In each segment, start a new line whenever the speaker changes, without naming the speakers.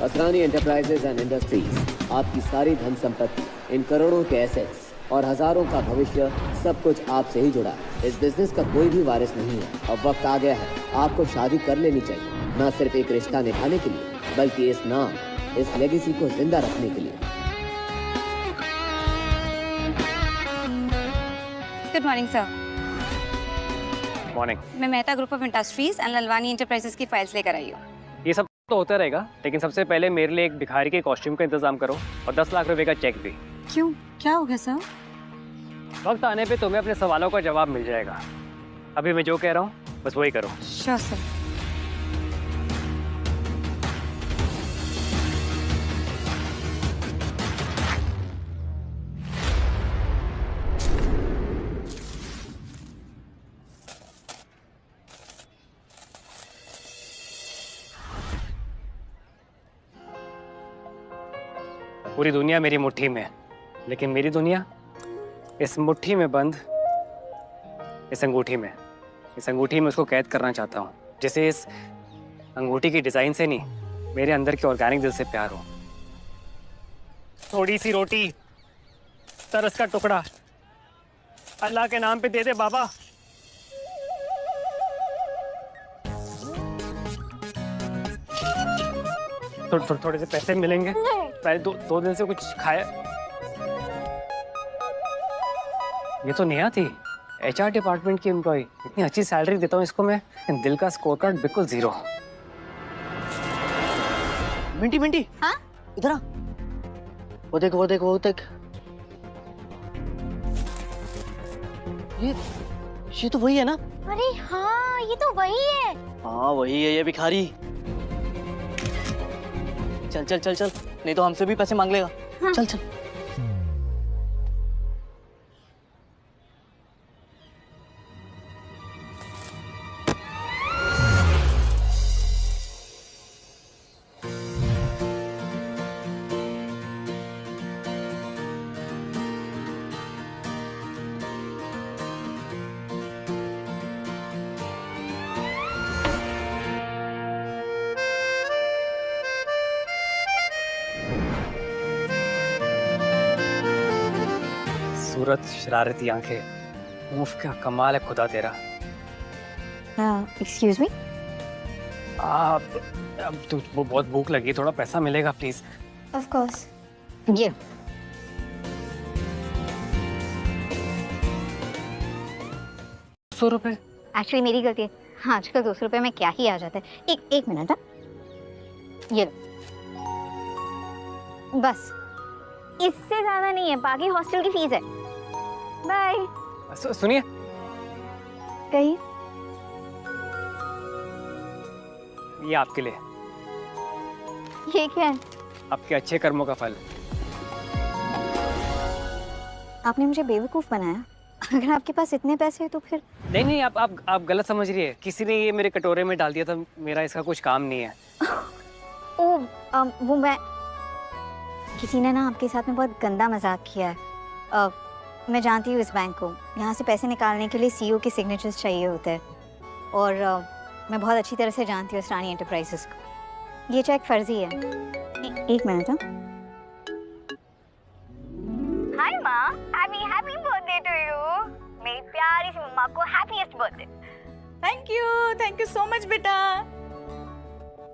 Asrani enterprises and industries, आपकी सारी धन संपत्ति, इन करोड़ों के एसेट्स और हजारों का भविष्य, सब कुछ आपसे ही जुड़ा है। इस बिजनेस का कोई भी वारिस नहीं है। अब वक्त आ गया है, आपको शादी कर लेनी चाहिए, न सिर्फ एक रिश्ता निभाने के लिए, बल्कि इस नाम, इस लेगेसी को जिंदा रखने के लिए।
Good morning sir.
मॉर्निंग।
मैं Mehta group of industries and Lalwani enterprises की फाइल्स लेकर आई हूँ।
ये सब तो होता रहेगा, लेकिन सबसे पहले मेरे लिए एक भिखारी के कॉस्ट्यूम का इंतजाम करो और 10 लाख रुपए का चेक भी।
क्यों, क्या हो गया सर?
वक्त आने पे तुम्हें अपने सवालों का जवाब मिल जाएगा। अभी मैं जो कह रहा हूँ बस वही करो।
Sure sir.
पूरी दुनिया मेरी मुट्ठी में है, लेकिन मेरी दुनिया इस मुट्ठी में बंद, इस अंगूठी में। इस अंगूठी में उसको कैद करना चाहता हूँ जिसे इस अंगूठी की डिजाइन से नहीं, मेरे अंदर के ऑर्गेनिक दिल से प्यार हो। थोड़ी सी रोटी, तरस का टुकड़ा, अल्लाह के नाम पे दे दे बाबा। थोड़े से पैसे मिलेंगे। पहले दो दिन से कुछ खाया। ये तो नेहा थी, HR डिपार्टमेंट की एम्प्लॉय। इतनी अच्छी सैलरी देता हूँ इसको मैं, दिल का स्कोर कार्ड बिल्कुल 0।
मिंटी मिंटी,
हाँ?
इधर आ। वो देख वो देख वो देख। ये तो वही है ना?
अरे हाँ, ये तो वही है।
हाँ वही है ये भिखारी। चल चल चल चल, नहीं तो हमसे भी पैसे मांग लेगा। हाँ। चल चल।
सूरत, शरारती आंखें, मुफ्त का कमाल है खुदा तेरा।
Excuse me.
अब तो बहुत भूख लगी, थोड़ा पैसा मिलेगा प्लीज?
Of course. ये
100 रुपए?
एक्चुअली मेरी गलती है। हाँ, आजकल 200 रुपए में क्या ही आ जाता है। एक मिनट। हाँ, ये लो। बस इससे ज्यादा नहीं है, बाकी हॉस्टल की फीस है। बाय।
सुनिए,
कहिए।
ये आपके लिए।
ये क्या है?
आपके अच्छे कर्मों का फल।
आपने मुझे बेवकूफ बनाया। अगर आपके पास इतने पैसे हैं तो फिर।
नहीं, आप गलत समझ रही है। किसी ने ये मेरे कटोरे में डाल दिया था, मेरा इसका कुछ काम नहीं है।
वो मैं, किसी ने ना आपके साथ में बहुत गंदा मजाक किया है। मैं जानती हूँ इस बैंक को। यहाँ से पैसे निकालने के लिए CEO के सिग्नेचर्स चाहिए होते हैं, और मैं बहुत अच्छी तरह से जानती हूँ असरानी एंटरप्राइजेस को। ये चेक फर्जी है। एक मिनट। हाय माँ, हैप्पी बर्थडे टू यू। मेरी प्यारी सी मम्मा को happiest birthday.
Thank you so much बेटा।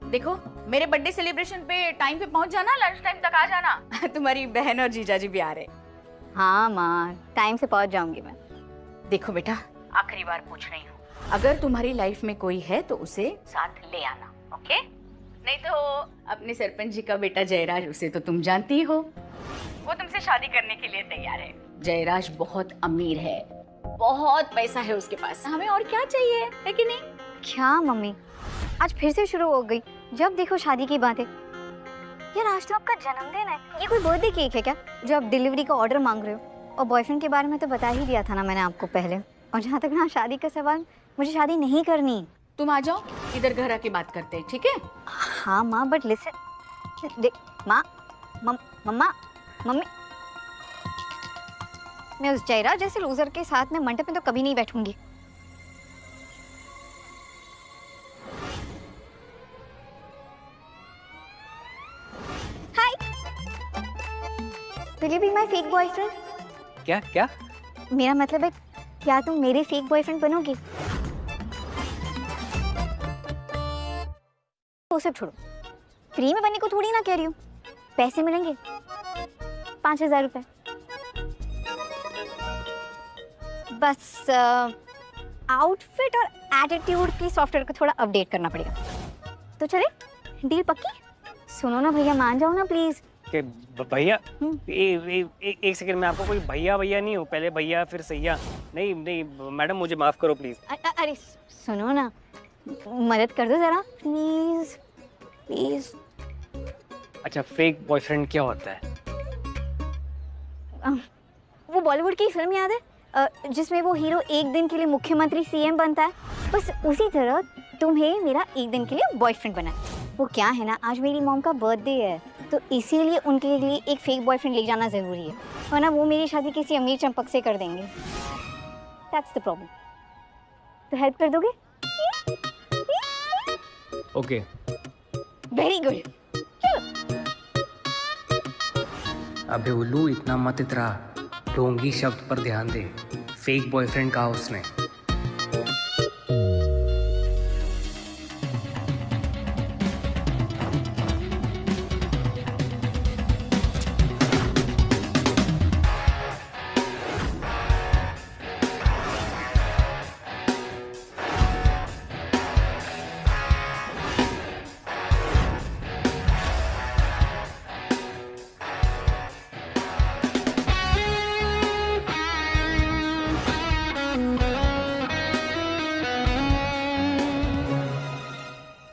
देखो, मेरे बर्थडे सेलिब्रेशन पे टाइम पे पहुंच जाना, लंच टाइम तक आ जाना। तुम्हारी बहन और जीजाजी भी आ रहे।
हाँ माँ, टाइम से पहुंच जाऊंगी मैं।
देखो बेटा, आखिरी बार पूछ रही हूँ, अगर तुम्हारी लाइफ में कोई है तो उसे साथ ले आना, ओके? नहीं तो अपने सरपंच जी का बेटा जयराज, उसे तो तुम जानती हो, वो तुमसे शादी करने के लिए तैयार है। जयराज बहुत अमीर है, बहुत पैसा है उसके पास। हमें और क्या चाहिए, है कि नहीं?
क्या मम्मी, आज फिर से शुरू हो गई। जब देखो शादी की बातें। यार, आज तो आपका जन्मदिन है। ये कोई बर्थडे केक है क्या जो आप डिलीवरी का ऑर्डर मांग रहे हो? और बॉयफ्रेंड के बारे में तो बता ही दिया था ना मैंने आपको पहले। और जहाँ तक ना शादी का सवाल, मुझे शादी नहीं करनी।
तुम आ जाओ, इधर घर आके बात करते हैं, ठीक है?
हाँ माँ, बट लिसन। देख माँ, मम्मा, मम्मी, मैं उस जयराज जैसे लूजर के साथ में मंडप में तो कभी नहीं बैठूंगी। Will you be my fake boyfriend?
क्या क्या?
मेरा मतलब है, क्या तुम मेरे फेक बॉयफ्रेंड बनोगे? वो सब छोड़ो, फ्री में बनने को थोड़ी ना कह रही हूँ। पैसे मिलेंगे 5,000 रुपए। बस आउटफिट और एटीट्यूड की सॉफ्टवेयर को थोड़ा अपडेट करना पड़ेगा। तो चले, डील पक्की? सुनो ना भैया, मान जाओ ना प्लीज।
कि भैया, एक सेकंड, मैं आपको कोई भैया भैया नहीं हूँ। पहले भैया फिर सैया। नहीं नहीं मैडम, मुझे माफ करो प्लीज।
अरे सुनो ना, मदद कर दो जरा प्लीज प्लीज।
अच्छा, फेक बॉयफ्रेंड क्या होता है?
वो बॉलीवुड की फिल्म याद है जिसमें वो हीरो एक दिन के लिए मुख्यमंत्री सीएम बनता है? बस उसी तरह तुम्हें मेरा एक दिन के लिए बॉयफ्रेंड बना है। वो क्या है ना, आज मेरी मॉम का बर्थडे है, तो इसीलिए उनके लिए एक फेक बॉयफ्रेंड ले जाना जरूरी है, वरना वो मेरी शादी किसी अमीर चंपक से कर देंगे। That's the problem. तो हेल्प कर दोगे?
ओके।
Very good.
अबे उल्लू, इतना मत इतरा। ढोंगी शब्द पर ध्यान दे। फेक बॉयफ्रेंड कहा उसने।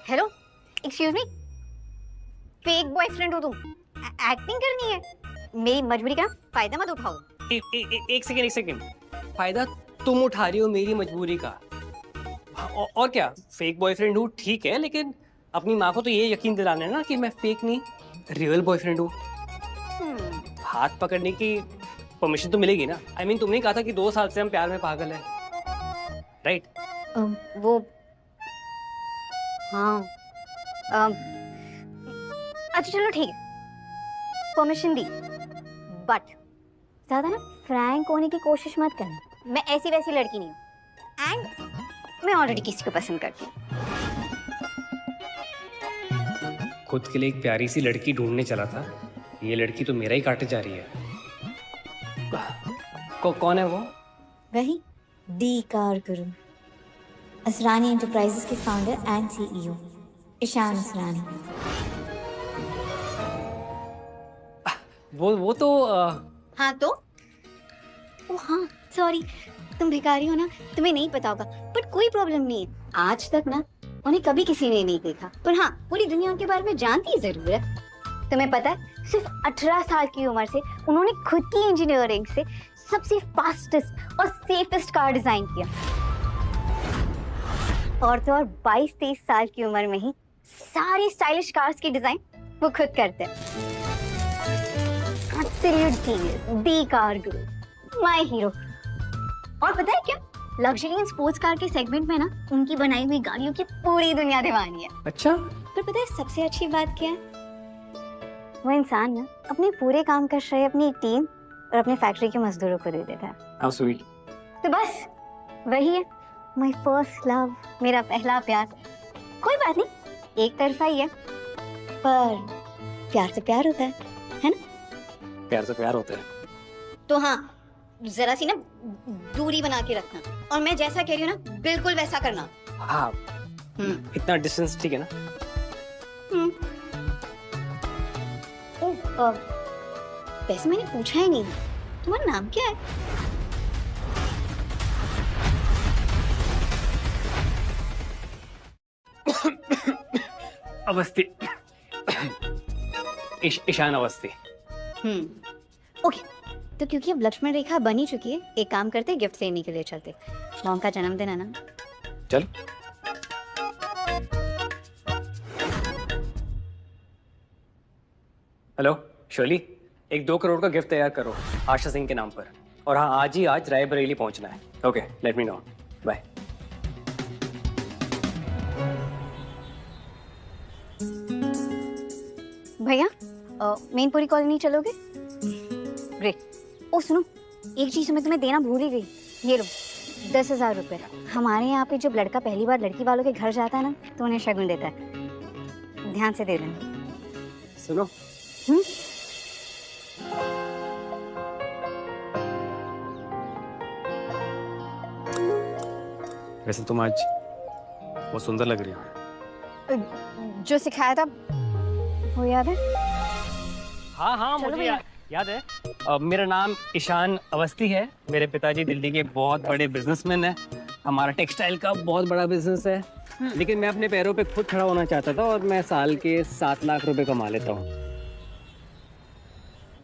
Hello, excuse me, fake boyfriend हो तुम? एक्टिंग करनी है? मेरी मजबूरी का फायदा मत उठाओ।
एक सेकंड। फायदा तुम उठा रही हो मेरी मजबूरी का। और क्या, फेक बॉयफ्रेंड हूँ ठीक है, लेकिन अपनी माँ को तो ये यकीन दिलाना है ना कि मैं फेक नहीं, रियल बॉयफ्रेंड हूँ। हाथ पकड़ने की परमिशन तो मिलेगी ना? I mean, तुमने कहा था कि 2 साल से हम प्यार में पागल हैं, राइट?
वो हाँ, अच्छा चलो ठीक है, परमिशन दी, बट ज्यादा ना फ्रैंक होने की कोशिश मत करना। मैं ऐसी वैसी लड़की नहीं हूँ, एंड मैं ऑलरेडी किसी को पसंद करती हूँ।
खुद के लिए एक प्यारी सी लड़की ढूंढने चला था, ये लड़की तो मेरा ही काटे जा रही है। कौन है वो?
वही the car guru, Asrani enterprises के founder and CEO Ishaan Asrani.
वो तो
हाँ तो? ओ हाँ, सॉरी, तुम भिखारी हो ना, तुम्हें नहीं पता होगा, बट कोई प्रॉब्लम नहीं है। आज तक ना उन्हें कभी किसी ने नहीं देखा, पर हाँ पूरी दुनिया उनके बारे में जानती जरूर है। तुम्हें पता है, सिर्फ 18 साल की उम्र से उन्होंने खुद की इंजीनियरिंग से सबसे फास्टेस्ट और सेफेस्ट कार डिजाइन किया, और तो और 22-23 साल की उम्र में ही सारी स्टाइलिश कार्स की डिजाइन वो खुद करते हैं। Absolute genius, D car Guru, my hero. और पता है क्या, लग्जरी एंड स्पोर्ट्स कार के सेगमेंट में ना उनकी बनाई हुई गाड़ियों की पूरी दुनिया दीवानी है।
अच्छा,
पर पता है सबसे अच्छी बात क्या है? वो इंसान ना अपने पूरे काम का श्रेय अपनी टीम और अपने फैक्ट्री के मजदूरों को दे देता है।
How sweet.
तो बस वही है माय फर्स्ट लव, मेरा पहला प्यार। कोई बात नहीं, एक तरफा ही है, पर प्यार से प्यार होता है ना?
प्यार से प्यार होता है।
तो हाँ, जरा सी ना दूरी बना के रखना, और मैं जैसा कह रही हूँ ना बिल्कुल वैसा करना।
हाँ, इतना डिस्टेंस ठीक है ना?
वैसे मैंने पूछा ही नहीं, तुम्हारा नाम क्या है?
अवस्थी। ईशान अवस्थी।
ओके, तो क्योंकि अब लक्ष्मण रेखा बनी चुकी है, एक काम करते, गिफ्ट लेने के लिए चलते। मॉम का जन्मदिन है ना?
चल। हेलो शोली, एक 2 करोड़ का गिफ्ट तैयार करो आशा सिंह के नाम पर, और हाँ आज ही आज रायबरेली पहुंचना है। Okay, let me know, bye.
भैया, मेनपुरी कॉलोनी चलोगे? रे। ओ सुनो, एक चीज मैं तुम्हें देना भूल ही गई। ये लो 10,000 रुपए। हमारे यहाँ पे जब लड़का पहली बार लड़की वालों के घर जाता है ना, तो उन्हें शगुन देता है। ध्यान से दे देना।
सुनो, वैसे तुम आज बहुत सुंदर लग रही हो।
जो सिखाया था वो याद है?
हाँ हाँ,
चलो
मुझे
भैया।
याद है। मेरा नाम ईशान अवस्थी है। मेरे पिताजी दिल्ली के बहुत बड़े बिजनेसमैन हैं। हमारा टेक्सटाइल का बहुत बड़ा बिजनेस है, लेकिन मैं अपने पैरों पे खुद खड़ा होना चाहता था और मैं साल के 7 लाख रुपए कमा लेता हूँ।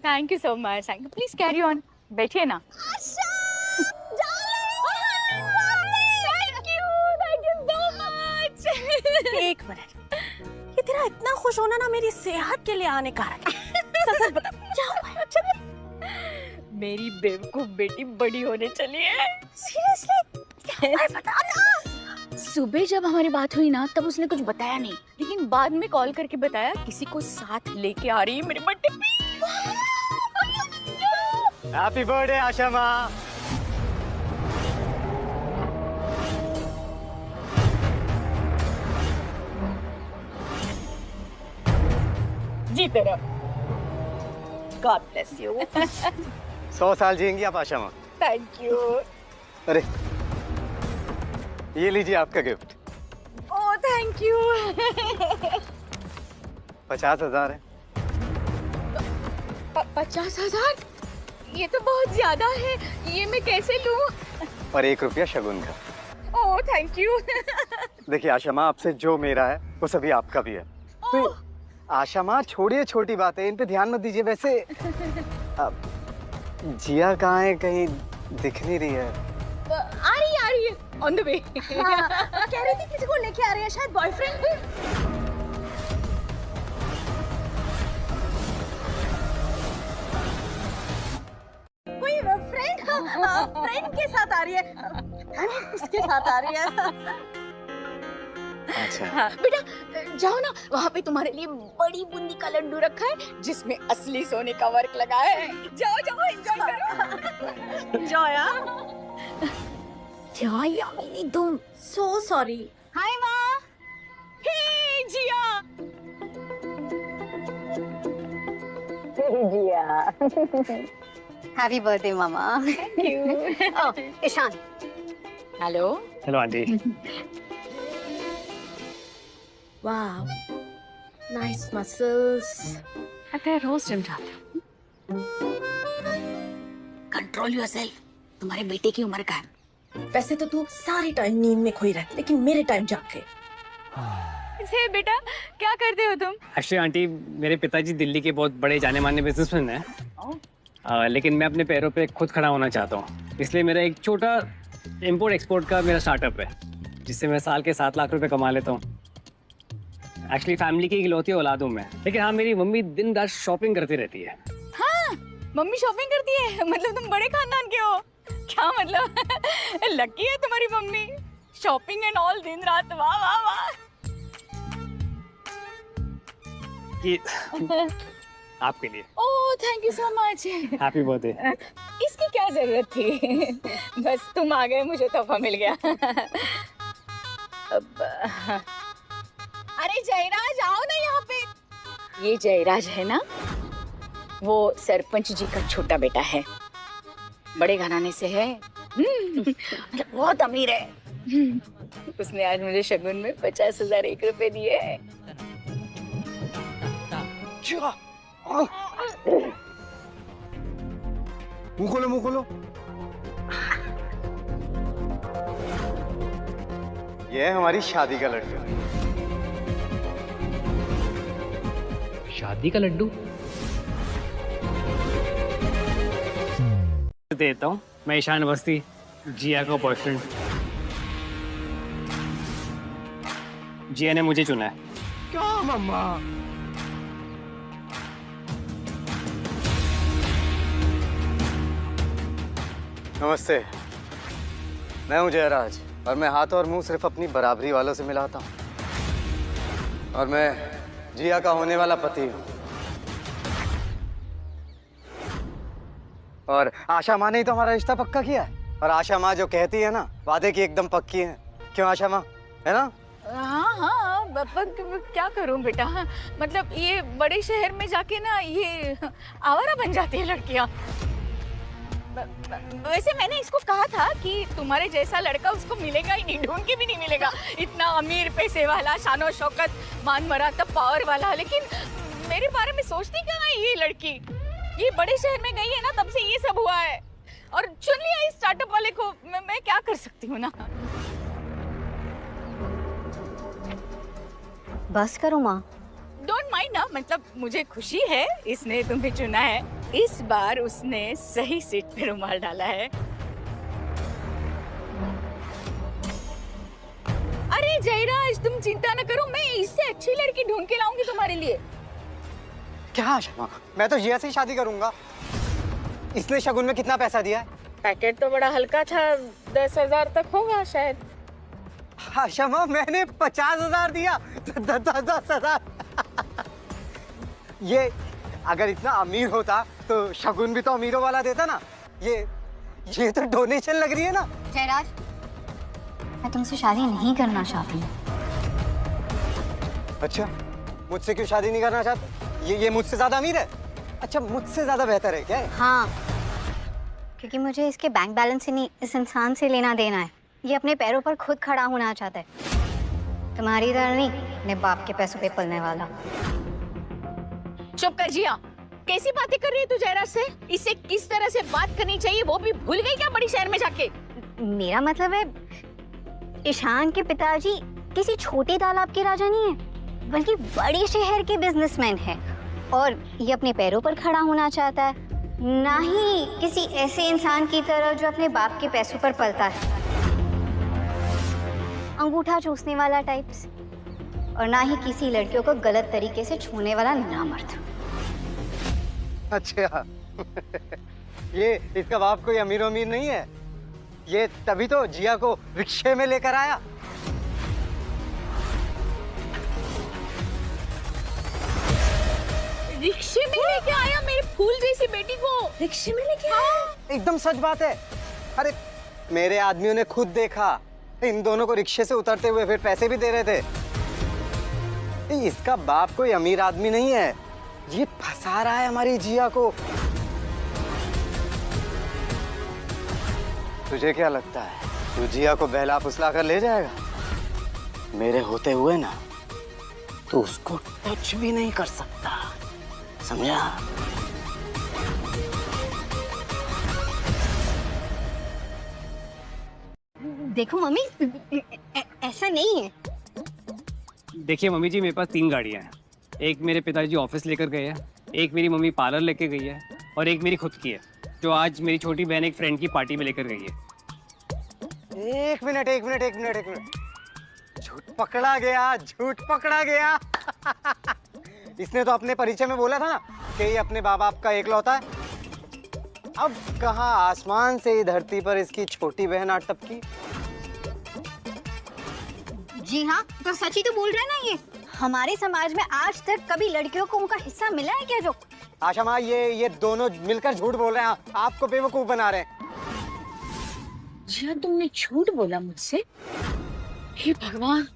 Thank you so much. Thank you. Please carry on. बैठिए ना।
एक मिनट, ये तेरा इतना खुश होना ना मेरी सेहत के लिए हानिकारक है। सच बता, क्या हुआ है?
मेरी बेवकूफ बेटी बड़ी होने चली है।
सीरियसली? अरे बता ना।
सुबह जब हमारी बात हुई ना, तब उसने कुछ बताया नहीं, लेकिन बाद में कॉल करके बताया किसी को साथ लेके आ रही है मेरे बर्थडे पे।
हैप्पी बर्थडे आशा माँ।
जी तेरा। God bless you.
100 साल जिएंगी आप आशा माँ।
Thank you.
अरे ये लीजिए आपका गिफ्ट।
Oh thank you.
50,000 है।
50,000? ये तो बहुत ज्यादा है, ये मैं कैसे लूं?
और 1 रुपया शगुन का।
Oh thank you.
देखिए आशा माँ, आपसे जो मेरा है वो सभी आपका भी है। तो आशा माँ छोड़िए छोटी बातें, इन पे ध्यान मत दीजिए। वैसे जिया कहाँ है? कहीं दिख नहीं रही है।
आ रही है ऑन द वे।
कह रही थी किसी को लेके आ रही है, शायद बॉयफ्रेंड। कोई फ्रेंड के साथ आ रही है। उसके साथ आ रही है।
अच्छा।
हाँ, बेटा जाओ ना, वहाँ पे तुम्हारे लिए बड़ी बूंदी का लड्डू रखा है जिसमें असली सोने का वर्क लगा है। जाओ जाओ एंजॉय करो।
जॉया, जॉया मेरी तुम। सो सॉरी।
हाय माँ। हे जिया।
हैप्पी बर्थडे मामा। ईशान।
हेलो।
Hello aunty.
वाह, नाइस मसल्स।
लगता है रोज जिम जाते हो।
Control yourself. तुम्हारे बेटे की उम्र का है। वैसे तो तू सारी टाइम नींद में खोई रहती, लेकिन मेरे टाइम जाग के।
से बेटा क्या करते हो तुम?
एक्चुअली आंटी, मेरे पिताजी दिल्ली के बहुत बड़े जाने माने बिजनेसमैन हैं, लेकिन मैं अपने पैरों पे खुद खड़ा होना चाहता हूँ। इसलिए मेरा एक छोटा इम्पोर्ट एक्सपोर्ट का मेरा स्टार्टअप है, जिससे मैं साल के 7 लाख रुपए कमा लेता हूँ। एक्चुअली फैमिली की इकलौती औलाद हूँ मैं, लेकिन हाँ मेरी मम्मी दिन रात शॉपिंग करती रहती है।
हाँ, मम्मी शॉपिंग करती है? मतलब तुम बड़े खानदान के हो क्या? मतलब लकी है तुम्हारी मम्मी, शॉपिंग एंड ऑल दिन रात। वाह वाह वाह।
ये आपके लिए।
Oh thank you so much.
Happy birthday.
इसकी क्या जरूरत थी? बस तुम आ गए, मुझे तोहफा मिल गया। अब अरे जयराज आओ ना यहाँ पे। ये जयराज है ना, वो सरपंच जी का छोटा बेटा है, बड़े घराने से है। बहुत अमीर है। उसने आज मुझे शगुन में 50,001 रुपए दिए हैं।
मुंह खोलो, मुंह खोलो। ये है हमारी शादी का लड्डू।
शादी का लड्डू देता हूँ मैं। ईशान अवस्थी, जिया का बॉयफ्रेंड। जिया ने मुझे चुना है।
क्या मम्मा? नमस्ते, मैं हूँ जयराज और मैं हाथ और मुंह सिर्फ अपनी बराबरी वालों से मिलाता हूँ, और मैं जिया का होने वाला पति हूँ। और आशा माँ ने ही तो हमारा रिश्ता पक्का किया है। और आशा माँ जो कहती है ना, वादे की एकदम पक्की है। क्यों आशा माँ, है ना?
हाँ हाँ, क्या करूं बेटा, मतलब ये बड़े शहर में जाके ना ये आवारा बन जाती है लड़कियां। वैसे मैंने इसको कहा था कि तुम्हारे जैसा लड़का उसको मिलेगा ही नहीं, ढूंढ के भी नहीं मिलेगा, इतना अमीर, पैसे वाला, शानो शौकत, मान मरातब, पावर वाला। लेकिन मेरे बारे में सोचती कहाँ है ये लड़की। ये बड़े शहर में गई है ना, तब से ये सब हुआ है, और चुन लिया इस स्टार्टअप वाले को। मैं क्या कर सकती हूँ ना।
बस करो माँ।
डोंट माइंड ना, मतलब मुझे खुशी है इसने तुम्हें चुना है। इस बार उसने सही सीट पे रुमाल डाला है। अरे जयराज, तुम चिंता न करो, मैं इससे अच्छी लड़की ढूंढ के लाऊंगी तुम्हारे लिए।
क्या आशा माँ, मैं तो जिया से ही शादी करूंगा। इसने शगुन में कितना पैसा दिया है?
पैकेट तो बड़ा हल्का था, 10,000 तक होगा शायद।
आशा माँ, मैंने 50,000 दिया। 10,000। ये अगर इतना अमीर होता तो शगुन भी तो अमीरों वाला देता ना। ये तो डोनेशन लग रही है ना।
जयराज, मैं तुमसे शादी नहीं करना चाहती।
अच्छा, मुझसे क्यों शादी नहीं करना चाहते? ये मुझसे ज्यादा अमीर है? अच्छा, मुझसे ज्यादा बेहतर है क्या?
हाँ, क्योंकि मुझे इसके बैंक बैलेंस से नहीं, इस इंसान से लेना देना है। ये अपने पैरों पर खुद खड़ा होना चाहता है, तुम्हारी तरह नहीं, अपने बाप के पैसों पे पलने वाला।
चुप कर जिया, कैसी बातें कर रही है तू जयराज से? इससे किस तरह से बात करनी चाहिए वो भी भूल गई क्या बड़ी शहर में जाके?
मेरा मतलब है, ईशान के पिताजी किसी छोटे तालाब के राजा नहीं है, बल्कि बड़े शहर के बिजनेसमैन है, और ये अपने पैरों पर खड़ा होना चाहता है, ना ही किसी ऐसे इंसान की तरह जो अपने बाप के पैसों पर पलता है, अंगूठा चूसने वाला टाइप्स, और ना ही किसी लड़कियों को गलत तरीके से छूने वाला नामर्द।
अच्छा ये इसका बाप कोई अमीर अमीर नहीं है। ये तभी तो जिया को रिक्शे में लेकर आया।
रिक्शे में लेके आया मेरे फूल जैसी बेटी को? रिक्शे में लेके आया?
एकदम सच बात है। अरे मेरे आदमियों ने खुद देखा, इन दोनों को रिक्शे से उतरते हुए, फिर पैसे भी दे रहे थे। इसका बाप कोई अमीर आदमी नहीं है, ये फंसा रहा है हमारी जिया को। तुझे क्या लगता है तू जिया को बहला फुसला कर ले जाएगा? मेरे होते हुए ना तो उसको टच भी नहीं कर सकता, समझा?
देखो मम्मी, ऐसा नहीं है।
देखिए मम्मी जी, मेरे पास 3 गाड़ियाँ हैं। एक मेरे पिताजी ऑफिस लेकर गए हैं, एक मेरी मम्मी पार्लर लेके गई है, और एक मेरी खुद की है, जो आज मेरी छोटी बहन एक फ्रेंड की पार्टी में लेकर गई है।
एक मिनट। झूठ पकड़ा गया। इसने तो अपने परिचय में बोला था ना कि ये अपने बाप बाप का एकलौता है। अब कहाँ आसमान से ही धरती पर इसकी छोटी बहन आ टपकी।
जी हाँ, तो सच ही तो बोल रहे हैं ना। ये हमारे समाज में आज तक कभी लड़कियों को उनका हिस्सा मिला है क्या? जो
आशा माँ, ये दोनों मिलकर झूठ बोल रहे हैं, आपको बेवकूफ बना रहे हैं।
जिया, तुमने झूठ बोला मुझसे? हे भगवान,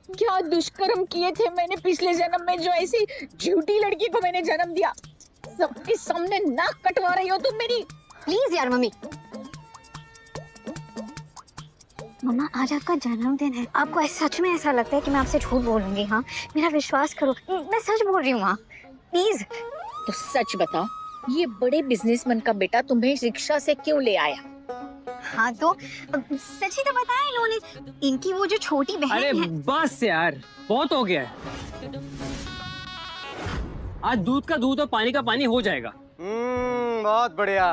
क्या दुष्कर्म किए थे मैंने पिछले जन्म में, जो ऐसी झूठी लड़की को मैंने जन्म दिया। सबके सामने नाक कटवा रही हो तुम मेरी।
प्लीज यार मम्मी। मम्मा, आज आपका जन्मदिन है, आपको सच में ऐसा लगता है कि मैं आपसे झूठ बोलूंगी? हाँ, मेरा विश्वास करो, मैं सच बोल रही हूँ। हाँ प्लीज।
तो सच बताओ, ये बड़े बिजनेसमैन का बेटा तुम्हें रिक्शा से क्यों ले आया?
हाँ तो सच ही तो बताया इन्होंने। इनकी वो जो छोटी बहन
अरे
है।
बस यार, बहुत हो गया है। आज दूध का दूध और पानी का पानी हो जाएगा।
बहुत बढ़िया।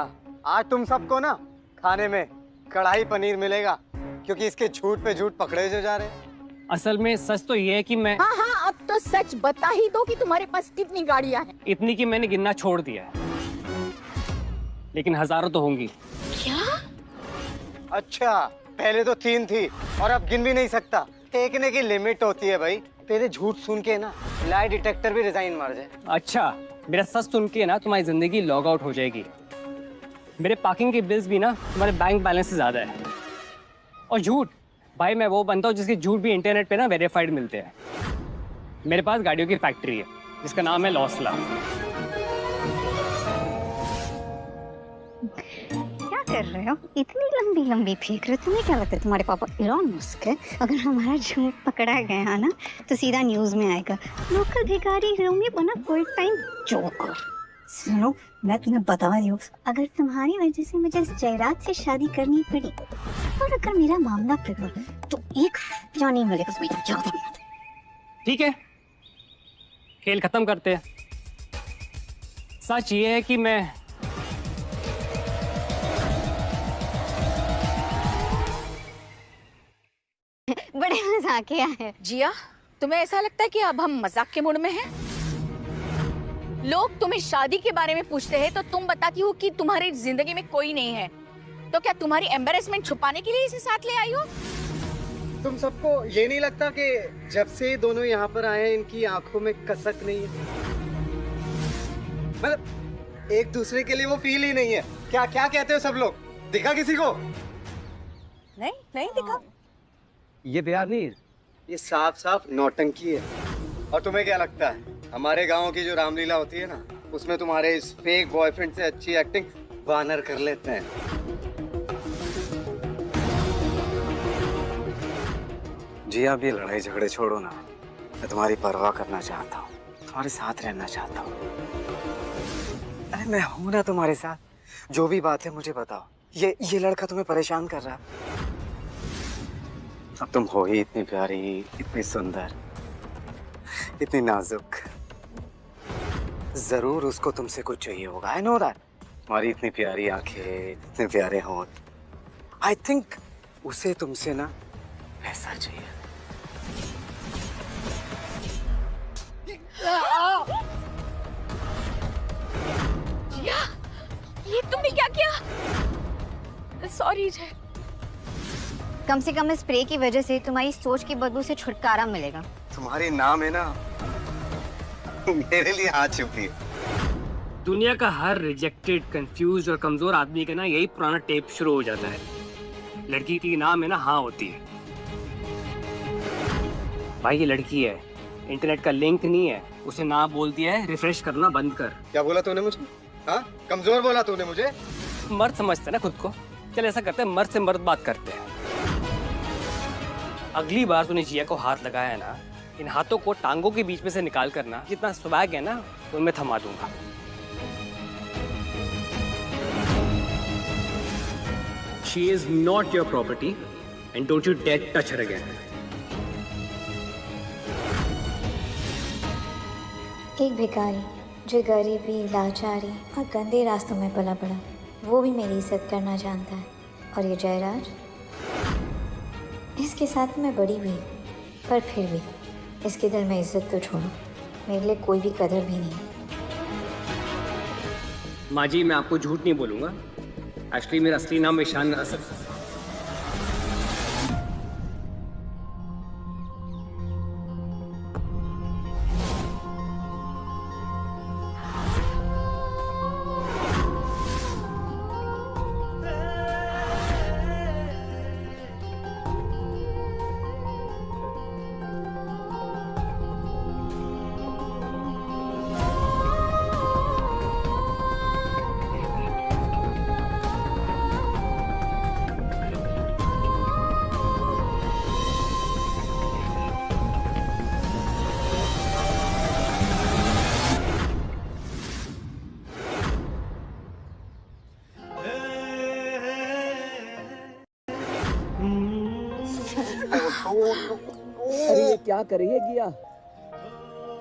आज तुम सबको ना खाने में कढ़ाई पनीर मिलेगा, क्योंकि इसके झूठ पे झूठ पकड़े जो जा रहे हैं।
असल में सच तो ये है कि मैं
हाँ, अब तो सच बता ही दो कि तुम्हारे पास कितनी गाड़ियाँ हैं।
इतनी कि मैंने गिनना छोड़ दिया है, लेकिन हजारों तो होंगी।
क्या?
अच्छा, पहले तो 3 थी और अब गिन भी नहीं सकता। फेंकने की लिमिट होती है भाई। तेरे झूठ सुन के ना लाई डिटेक्टर भी रिजाइन मार जाए।
अच्छा, मेरा सच सुन के ना तुम्हारी जिंदगी लॉग आउट हो जाएगी। मेरे पार्किंग के बिल्स भी ना तुम्हारे बैंक बैलेंस से ज़्यादा है। और झूठ, भाई मैं वो बनता हूँ जिसके झूठ भी इंटरनेट पे ना वेरीफाइड मिलते हैं। मेरे पास गाड़ियों की फैक्ट्री है जिसका नाम है लॉसला।
क्या कर रहे हो? इतनी लंबी लंबी फेंक रहे हो? तुम्हें क्या लगता है तुम्हारे पापा इलॉन मस्क है? अगर हमारा झूठ पकड़ा गया ना तो सीधा न्यूज में आएगा, लोकल भिखारी रोमी बना फुल टाइम जोकर। सुनो, मैं तुम्हें बता रही हूँ, अगर तुम्हारी वजह से मुझे जयराज से शादी करनी पड़ी और अगर मेरा मामला बिगड़ा तो एक जाने मिलेगा तुम्हें।
ठीक है, खेल खत्म करते हैं। सच ये है कि मैं
बड़े मजाकिया है।
जिया, तुम्हें ऐसा लगता है कि अब हम मजाक के मूड में हैं? लोग तुम्हें शादी के बारे में पूछते हैं तो तुम बताती हो कि तुम्हारी जिंदगी में कोई नहीं है। तो क्या तुम्हारी एम्बैरेसमेंट छुपाने के लिए इसे साथ ले आई हो?
तुम सबको ये नहीं लगता कि जब से ये दोनों यहाँ पर आए हैं इनकी आंखों में कसक नहीं है? मतलब एक दूसरे के लिए वो फील ही नहीं है। क्या क्या कहते हो सब लोग? दिखा किसी को?
नहीं दिखा।
ये प्यार नहीं है, ये साफ साफ नौटंकी है। और तुम्हें क्या लगता है हमारे गांव की जो रामलीला होती है ना, उसमें तुम्हारे इस फेक बॉयफ्रेंड से अच्छी एक्टिंग वानर कर लेते हैं। जी आप ये लड़ाई झगड़े छोड़ो ना, मैं तुम्हारी परवाह करना चाहता हूँ, तुम्हारे साथ रहना चाहता हूँ। अरे मैं हूं ना तुम्हारे साथ, जो भी बात है मुझे बताओ। ये लड़का तुम्हें परेशान कर रहा है। अब तुम हो ही इतनी प्यारी, इतनी सुंदर, इतनी नाजुक, जरूर उसको तुमसे कुछ चाहिए होगा। I know that. तुम्हारी इतनी प्यारी आंखें, इतने प्यारे होंठ, आई थिंक उसे तुमसे ना पैसा चाहिए।
जिया, ये तुमने क्या किया? सॉरी जय।
कम से कम इस स्प्रे की वजह से तुम्हारी सोच की बदबू से छुटकारा मिलेगा।
तुम्हारी नाम है ना, मेरे लिए हाथ छुपी।
दुनिया का हर रिजेक्टेड, कंफ्यूज और कमजोर आदमी का ना यही पुराना टेप शुरू हो जाता है। लड़की की नाम है ना हाँ होती है। भाई ये लड़की है, इंटरनेट का लिंक नहीं है, उसे ना बोल दिया है रिफ्रेश करना बंद कर।
क्या बोला तूने मुझे? हाँ, कमजोर बोला तूने मुझे?
मर्द समझते ना खुद को। चल ऐसा करते हैं, मर्द से मर्द बात करते हैं। अगली बार तूने जिया को हाथ लगाया ना, इन हाथों को टांगों के बीच में से निकाल करना, जितना स्वैग है ना उनमें थमा दूंगा। She is not your property and don't you dare touch her again.
एक भिखारी जो गरीबी, लाचारी और गंदे रास्तों में पला पड़ा, वो भी मेरी इज्जत करना जानता है। और ये जयराज, इसके साथ मैं बड़ी हुई, पर फिर भी इसके दिल में इज्जत तो छोड़ो, मेरे लिए कोई भी कदर भी नहीं।
माँ जी, मैं आपको झूठ नहीं बोलूंगा, एक्चुअली मेरा असली नाम ईशान असद है।
अरे ये क्या कर रही है गिया?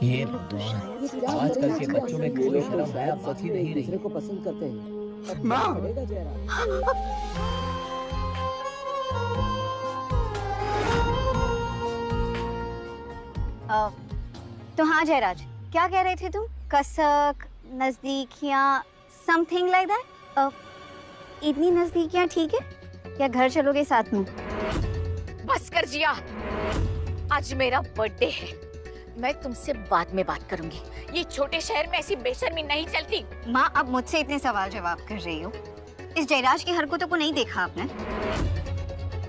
ये भगवान, आजकल के बच्चों में कोई शर्म है बाकी नहीं रही।
दूसरे को पसंद करते हैं।
माँ,
तो हाँ जयराज, क्या कह रहे थे तुम? कसक, नजदीकियाँ, समथिंग लाइक दैट। इतनी नजदीकियाँ ठीक है, या घर चलोगे साथ में?
बस कर जिया, आज मेरा बर्थडे है, मैं तुमसे बाद में बात करूंगी। ये छोटे शहर में ऐसी बेशर्मी नहीं चलती।
माँ, अब मुझसे इतने सवाल जवाब कर रही हो, इस जयराज की हरकतों को नहीं देखा आपने?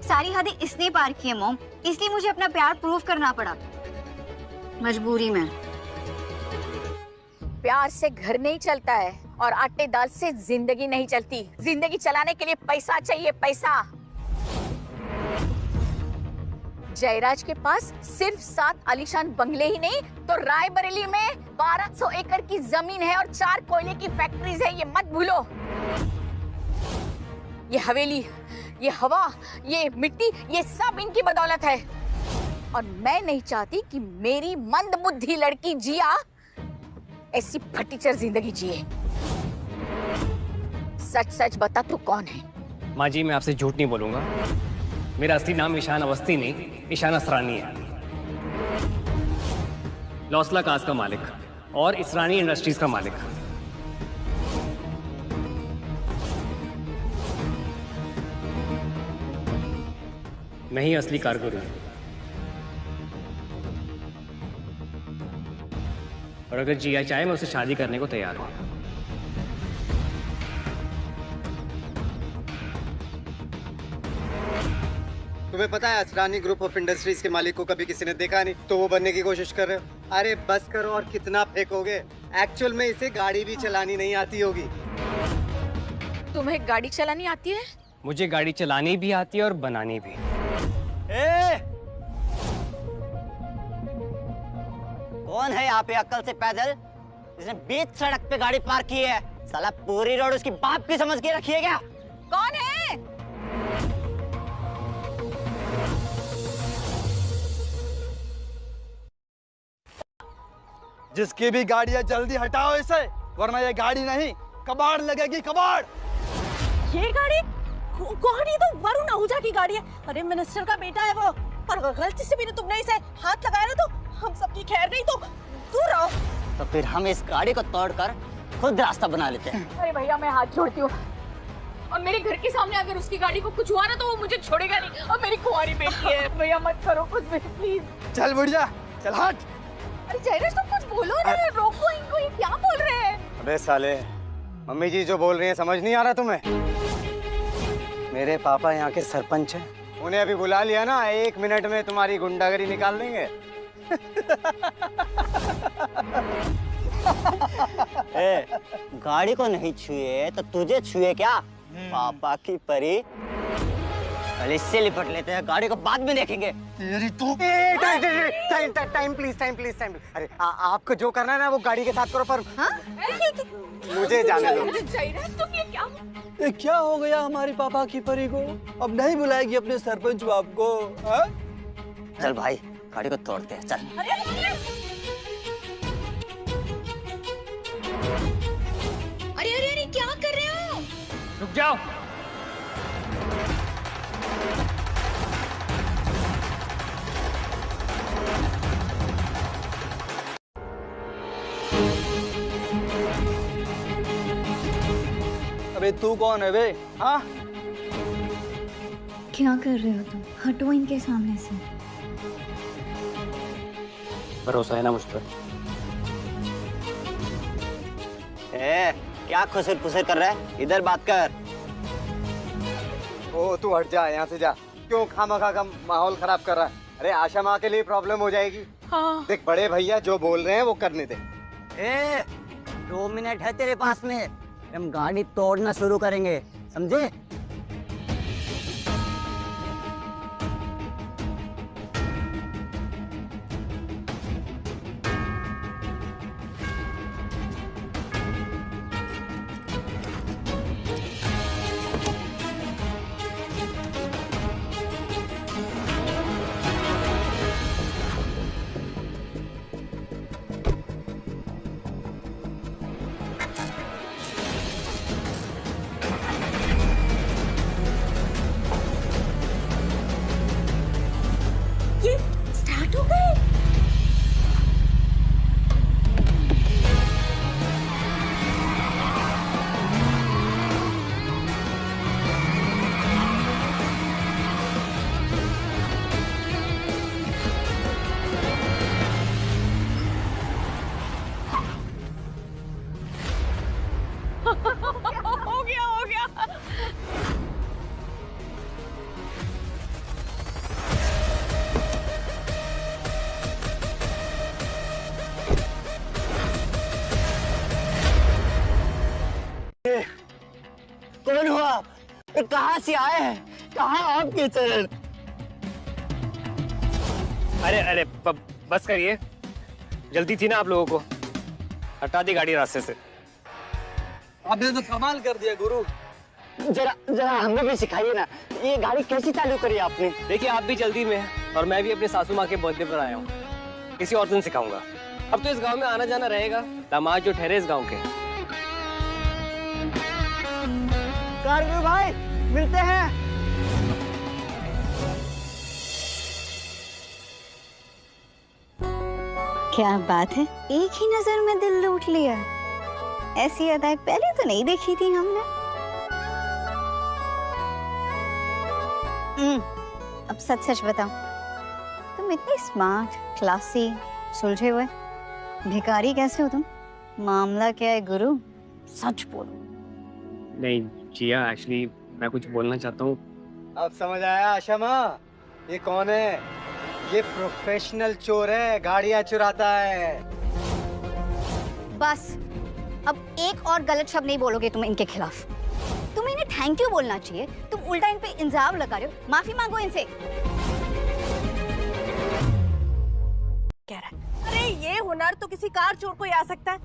सारी हदें इसने पार की है मॉम, इसलिए मुझे अपना प्यार प्रूव करना पड़ा, मजबूरी में।
प्यार से घर नहीं चलता है और आटे दाल से जिंदगी नहीं चलती। जिंदगी चलाने के लिए पैसा चाहिए, पैसा। जयराज के पास सिर्फ 7 आलीशान बंगले ही नहीं तो रायबरेली में 1200 एकड़ की जमीन है और 4 कोयले की फैक्ट्रीज है, ये मत भूलो। ये हवेली, ये हवा, ये मिट्टी, ये सब इनकी बदौलत है। और मैं नहीं चाहती कि मेरी मंदबुद्धि लड़की जिया ऐसी फटीचर जिंदगी जिए। सच सच बता, तू कौन है?
माँ जी, मैं आपसे झूठ नहीं बोलूंगा। मेरा असली नाम ईशान अवस्थी नहीं, ईशान असरानी है। लौसला कास का मालिक और इसरानी इंडस्ट्रीज का मालिक। मैं ही असली कारकुन हूं। और अगर जिया चाहे मैं उससे शादी करने को तैयार हूं।
तुम्हें पता है असरानी ग्रुप ऑफ इंडस्ट्रीज के मालिक को कभी किसी ने देखा नहीं, तो वो बनने की कोशिश कर रहे हो। अरे बस करो, और कितना फेंकोगे? एक्चुअल में इसे गाड़ी भी चलानी नहीं आती होगी।
तुम्हें गाड़ी चलानी आती है?
मुझे गाड़ी चलानी भी आती है और बनानी भी।
कौन है यहाँ पे अक्ल से पैदल जिसने बीच सड़क पे गाड़ी पार्क की है? साला पूरी रोड उसकी बाप की समझ के रखी है क्या?
कौन है?
जिसकी भी गाड़ी है जल्दी हटाओ इसे, वरना ये गाड़ी नहीं कबाड़ लगेगी, कबाड़।
ये गाड़ी गाड़ी तो वरुण आहूजा की गाड़ी है। अरे मिनिस्टर का बेटा है वो, पर गलती से भी तुमने इसे हाथ लगाया ना तो हम सबकी खैर नहीं। तो दूर रहो।
तो फिर हम इस गाड़ी को तोड़कर खुद रास्ता बना लेते हैं।
अरे भैया, मैं हाथ जोड़ती हूँ, और मेरे घर के सामने अगर उसकी गाड़ी को कुछ हुआ ना तो वो मुझे छोड़ेगा नहीं। और मेरी कुंवारी बेटी है, भैया मत करो कुछ भी प्लीज।
चल बुढ़िया, चल हट।
अरे जयराज, तुम कुछ बोलो ना, रोको इनको, ये क्या बोल रहे हैं?
अबे साले, मम्मी जी जो बोल रही हैं समझ नहीं आ रहा तुम्हें? मेरे पापा यहाँ के सरपंच हैं, उन्हें अभी बुला लिया ना, 1 मिनट में तुम्हारी गुंडागरी निकाल देंगे।
गाड़ी को नहीं छुए तो तुझे छुए क्या? पापा की परी। कल इससे लिपट लेते हैं, गाड़ी को बाद में देखेंगे।
तेरी तो time please, time please, time. अरे आपको जो करना है ना वो गाड़ी के साथ करो, पर मुझे जाने दो।
जयराज, तुम ये क्या?
ये क्या हो गया हमारी पापा की परी को? अब नहीं बुलाएगी अपने सरपंच बाप को? हा?
चल भाई, गाड़ी को तोड़ते हैं, चल।
अरे अरे अरे, क्या कर रहे हो?
रुक जाओ।
अबे तू कौन है बे? हाँ?
क्या कर रहे हो तुम? हटो इनके सामने से।
भरोसा है ना मुझ पर?
क्या खुसर पुसर कर रहा है? इधर बात कर।
ओ तू हट जा, यहाँ से जा। क्यों खामखा का माहौल खराब कर रहा है? अरे आशा माँ के लिए प्रॉब्लम हो जाएगी।
हाँ।
देख बड़े भैया जो बोल रहे हैं वो करने दे।
2 मिनट है तेरे पास में, हम गाड़ी तोड़ना शुरू करेंगे, समझे? कौन हो आप? कहाँ से आए हैं? कहाँ आपके चरण?
अरे अरे बस करिए, जल्दी थी ना आप लोगों को, हटा दी गाड़ी रास्ते से।
आपने तो कमाल कर दिया गुरु।
जरा हमें भी सिखाइए ना, ये गाड़ी कैसी चालू करी आपने?
देखिए आप भी जल्दी में हैं और मैं भी अपने सासू माँ के बर्थडे पर आया हूँ, किसी और दिन सिखाऊंगा। अब तो इस गांव में आना जाना रहेगा, दामाद जो ठहरे इस गांव के।
कारगिल भाई मिलते हैं।
क्या बात है, एक ही नजर में दिल लूट लिया। ऐसी अदाएं पहले तो नहीं देखी थी हमने। अब सच सच बताओ, तुम इतनी स्मार्ट, क्लासी, सुलझे हुए भिखारी कैसे हो तुम? मामला क्या है गुरु, सच बोलो।
नहीं जिया, एक्चुअली मैं कुछ बोलना चाहता हूँ।
अब समझ आया आशा माँ, ये कौन है? ये प्रोफेशनल चोर है, गाड़ियाँ चुराता है।
बस अब एक और गलत शब्द नहीं बोलोगे तुम इनके खिलाफ। तुम्हें इन्हें थैंक यू बोलना चाहिए, तुम उल्टा इन पे इल्जाम लगा रहे हो। माफी मांगो इनसे।
कह रहा है, अरे ये हुनर तो किसी कार चोर को ही आ सकता है।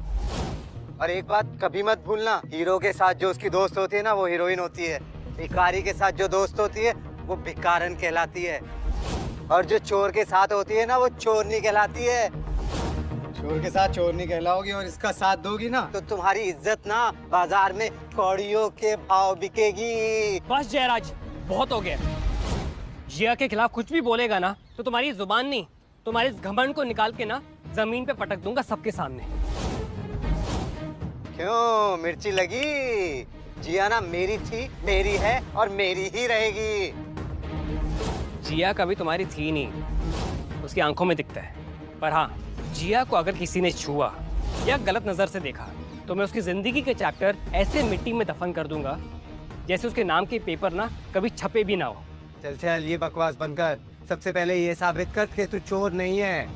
और एक बात कभी मत भूलना, हीरो के साथ जो उसकी दोस्त होती है ना, वो हीरोइन होती है। भिखारी के साथ जो दोस्त होती है वो भिखारन कहलाती है, और जो चोर के साथ होती है ना, वो चोरनी कहलाती है। चोर के साथ चोरनी कहलाओगी और इसका साथ दोगी ना, तो तुम्हारी इज्जत ना बाजार में कौड़ियों के भाव बिकेगी।
बस जयराज, बहुत हो गया। जिया के खिलाफ कुछ भी बोलेगा ना तो तुम्हारी जुबान नहीं, तुम्हारे इस घमंड को निकाल के ना जमीन पे पटक दूंगा सबके सामने।
क्यों मिर्ची लगी? जिया ना मेरी थी, मेरी है और मेरी ही रहेगी।
जिया कभी तुम्हारी थी नहीं, उसकी आंखों में दिखता है। पर हाँ, जिया को अगर किसी ने छुआ या गलत नजर से देखा तो मैं उसकी जिंदगी के चैप्टर ऐसे मिट्टी में दफन कर दूंगा जैसे उसके नाम के पेपर ना कभी छपे भी ना हो।
चल चल ये बकवास बंद कर, सबसे पहले ये साबित कर कि तू चोर नहीं है।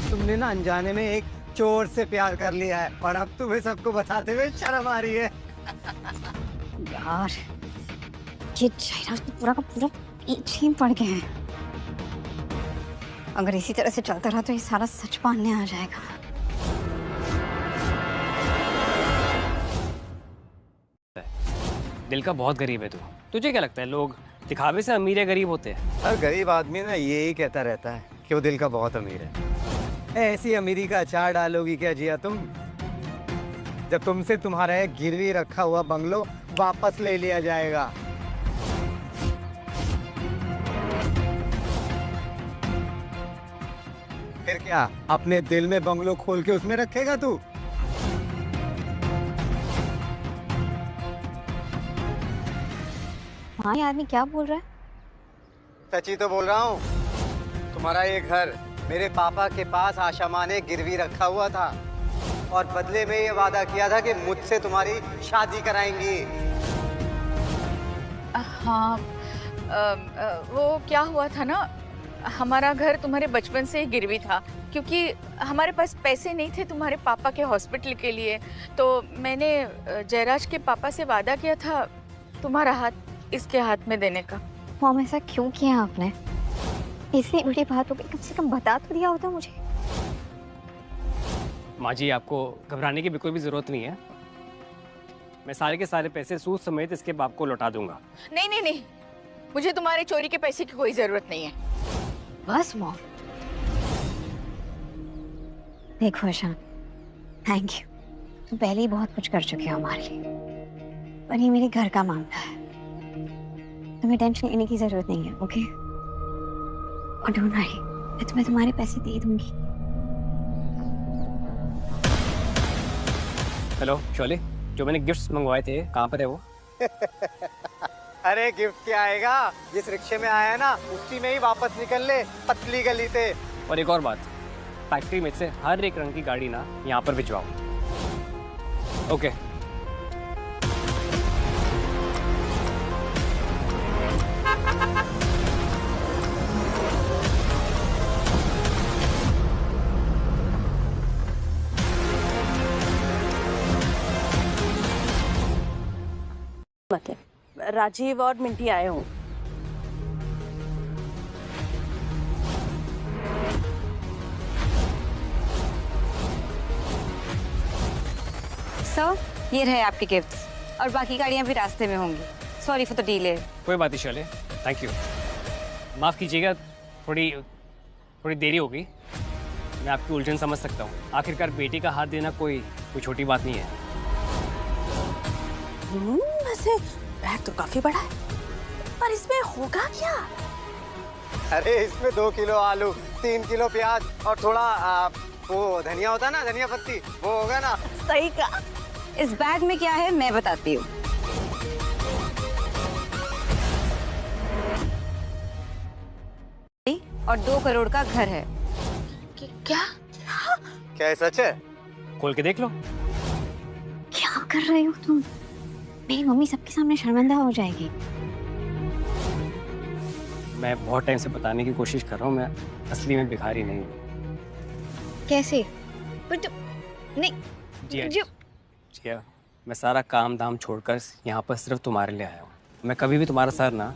तुमने ना अनजाने में एक चोर से प्यार कर लिया है और अब तुम्हें सबको बताते हुए शर्म आ रही है।
यार ये जयराज तो पूरा का पूरा पीछे पड़ गए हैं। अगर इसी तरह से चलता रहा तो ये सारा सच मानने आ जाएगा।
दिल का बहुत गरीब है तू। तुझे क्या लगता है लोग दिखावे से अमीर या गरीब होते हैं?
हर गरीब आदमी ना यही कहता रहता है कि वो दिल का बहुत अमीर है। ऐसी अमीरी का अचार डालोगी क्या जिया तुम, जब तुमसे तुम्हारा एक गिरवी रखा हुआ बंगलो वापस ले लिया जाएगा? फिर क्या अपने दिल में बंगलो खोल के उसमें रखेगा तू?
हाँ ये आदमी क्या बोल रहा है?
सच ही तो बोल रहा हूँ। तुम्हारा ये घर मेरे पापा के पास आशा माँ ने गिरवी रखा हुआ था और बदले में ये वादा किया था कि मुझसे तुम्हारी शादी कराएंगी।
हाँ वो क्या हुआ था ना, हमारा घर तुम्हारे बचपन से ही गिरवी था क्योंकि हमारे पास पैसे नहीं थे तुम्हारे पापा के हॉस्पिटल के लिए। तो मैंने जयराज के पापा से वादा किया था तुम्हारा हाथ इसके हाथ में देने का।
मॉम ऐसा क्यों किया आपने? इतनी बड़ी बात हो गई, कम से कम बता तो दिया होता मुझे।
माँ जी आपको घबराने की बिल्कुल भी जरूरत नहीं है। मैं सारे के सारे पैसे सूद समेत इसके बाप को लौटा दूंगा।
नहीं नहीं नहीं, मुझे तुम्हारे चोरी के पैसे की कोई जरूरत नहीं है।
बस मॉम। देखो ईशान, थैंक यू, तुम पहले ही बहुत कुछ कर चुके हो हमारे लिए, पर ये मेरे घर का मामला है, तुम्हें टेंशन लेने की जरूरत नहीं है। ओके? और डोंट वरी, मैं तुम्हें तुम्हारे पैसे दे दूंगी।
हेलो शोले, जो मैंने गिफ्ट्स मंगवाए थे कहाँ पर है वो?
अरे गिफ्ट क्या आएगा, जिस रिक्शे में आया ना उसी में ही वापस निकल ले, पतली गली से।
और एक और बात, फैक्ट्री में से हर एक रंग की गाड़ी ना यहाँ पर भिजवाओ। ओके।
राजीव और मिंटी आए हों।
सर, ये रहे आपके गिफ्ट्स और बाकी गाड़ियाँ भी रास्ते में होंगी। Sorry for the delay.
कोई बात नहीं शैले, थैंक यू। माफ़ कीजिएगा, थोड़ी देरी हो गई। मैं आपकी उलझन समझ सकता हूँ। आखिरकार बेटी का हाथ देना कोई छोटी बात नहीं है।
वैसे बैग तो काफी बड़ा है, पर इसमें होगा क्या?
अरे इसमें 2 किलो आलू, 3 किलो प्याज और थोड़ा वो धनिया होता है ना, धनिया पत्ती, वो होगा ना।
सही का।
इस बैग में क्या है मैं बताती हूँ। और 2 करोड़ का घर है।
क्या?
क्या है, सच है?
खोल के देख लो।
क्या कर रहे हो तुम? मेरी मम्मी सबके सामने शर्मिंदा हो जाएगी।
मैं बहुत टाइम से बताने की कोशिश कर रहा हूँ, मैं असली में भिखारी नहीं हूँ।
कैसे? पर तुम नहीं
जिया, मैं सारा काम धाम छोड़कर यहाँ पर सिर्फ तुम्हारे लिए आया हूँ। मैं कभी भी तुम्हारा सर ना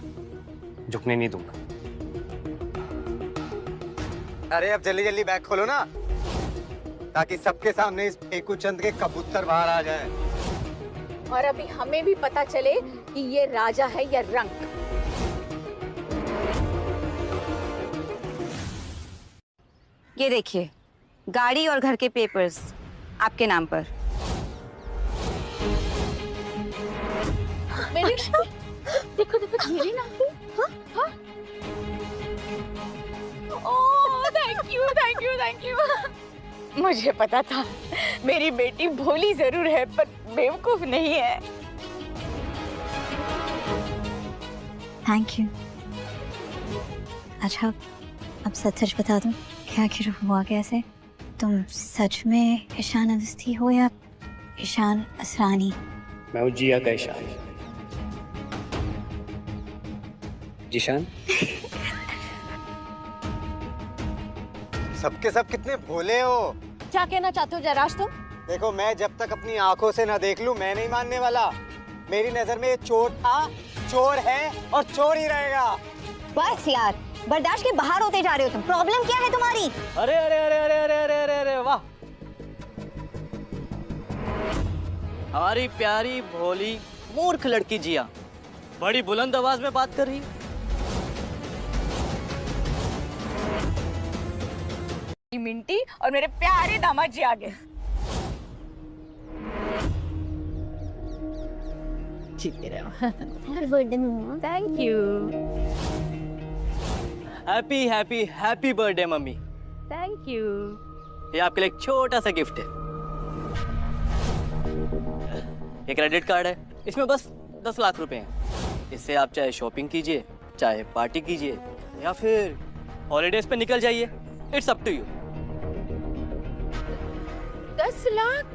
झुकने नहीं दूंगा।
अरे अब जल्दी जल्दी बैग खोलो ना, ताकि सबके सामने इस फेकू चंद के कबूतर बाहर आ जाए।
और अभी हमें भी पता चले कि ये राजा है या रंक।
ये देखिए, गाड़ी और घर के पेपर्स आपके नाम पर।
मेरे देखो देखो मेरे नाम पे। हाँ? Oh thank you thank you thank you. मुझे पता था मेरी बेटी भोली जरूर है पर बेवकूफ नहीं है।
Thank you. अच्छा, अब सच सच बता दो, क्या आखिर हुआ कैसे? तुम सच में ईशान अवस्थी हो या ईशान असरानी?
मैं हूँ जिया का ईशान। जीशान।
सबके सब कितने भोले हो।
क्या कहना चाहते हो जयराज तुम?
देखो, मैं जब तक अपनी आंखों से ना देख लूं मैं नहीं मानने वाला। मेरी नजर में ये चोर था, चोर है और चोर ही रहेगा।
बस यार, बर्दाश्त के बाहर होते जा रहे हो तुम। प्रॉब्लम क्या है तुम्हारी?
अरे अरे अरे अरे अरे अरे अरे अरे वाह, हमारी प्यारी भोली मूर्ख लड़की जिया बड़ी बुलंद आवाज में बात कर रही है।
मिंटी और मेरे प्यारे दामाद जी आ गए।
जीते रहो।
हैप्पी बर्थडे मम्मा।
Thank you
happy happy happy birthday मम्मी।
Thank you.
ये आपके लिए एक छोटा सा गिफ्ट है। एक क्रेडिट कार्ड है, इसमें बस 10 लाख रुपए हैं। इससे आप चाहे शॉपिंग कीजिए, चाहे पार्टी कीजिए या फिर हॉलीडेज पे निकल जाइए। It's up to you.
10 lakh?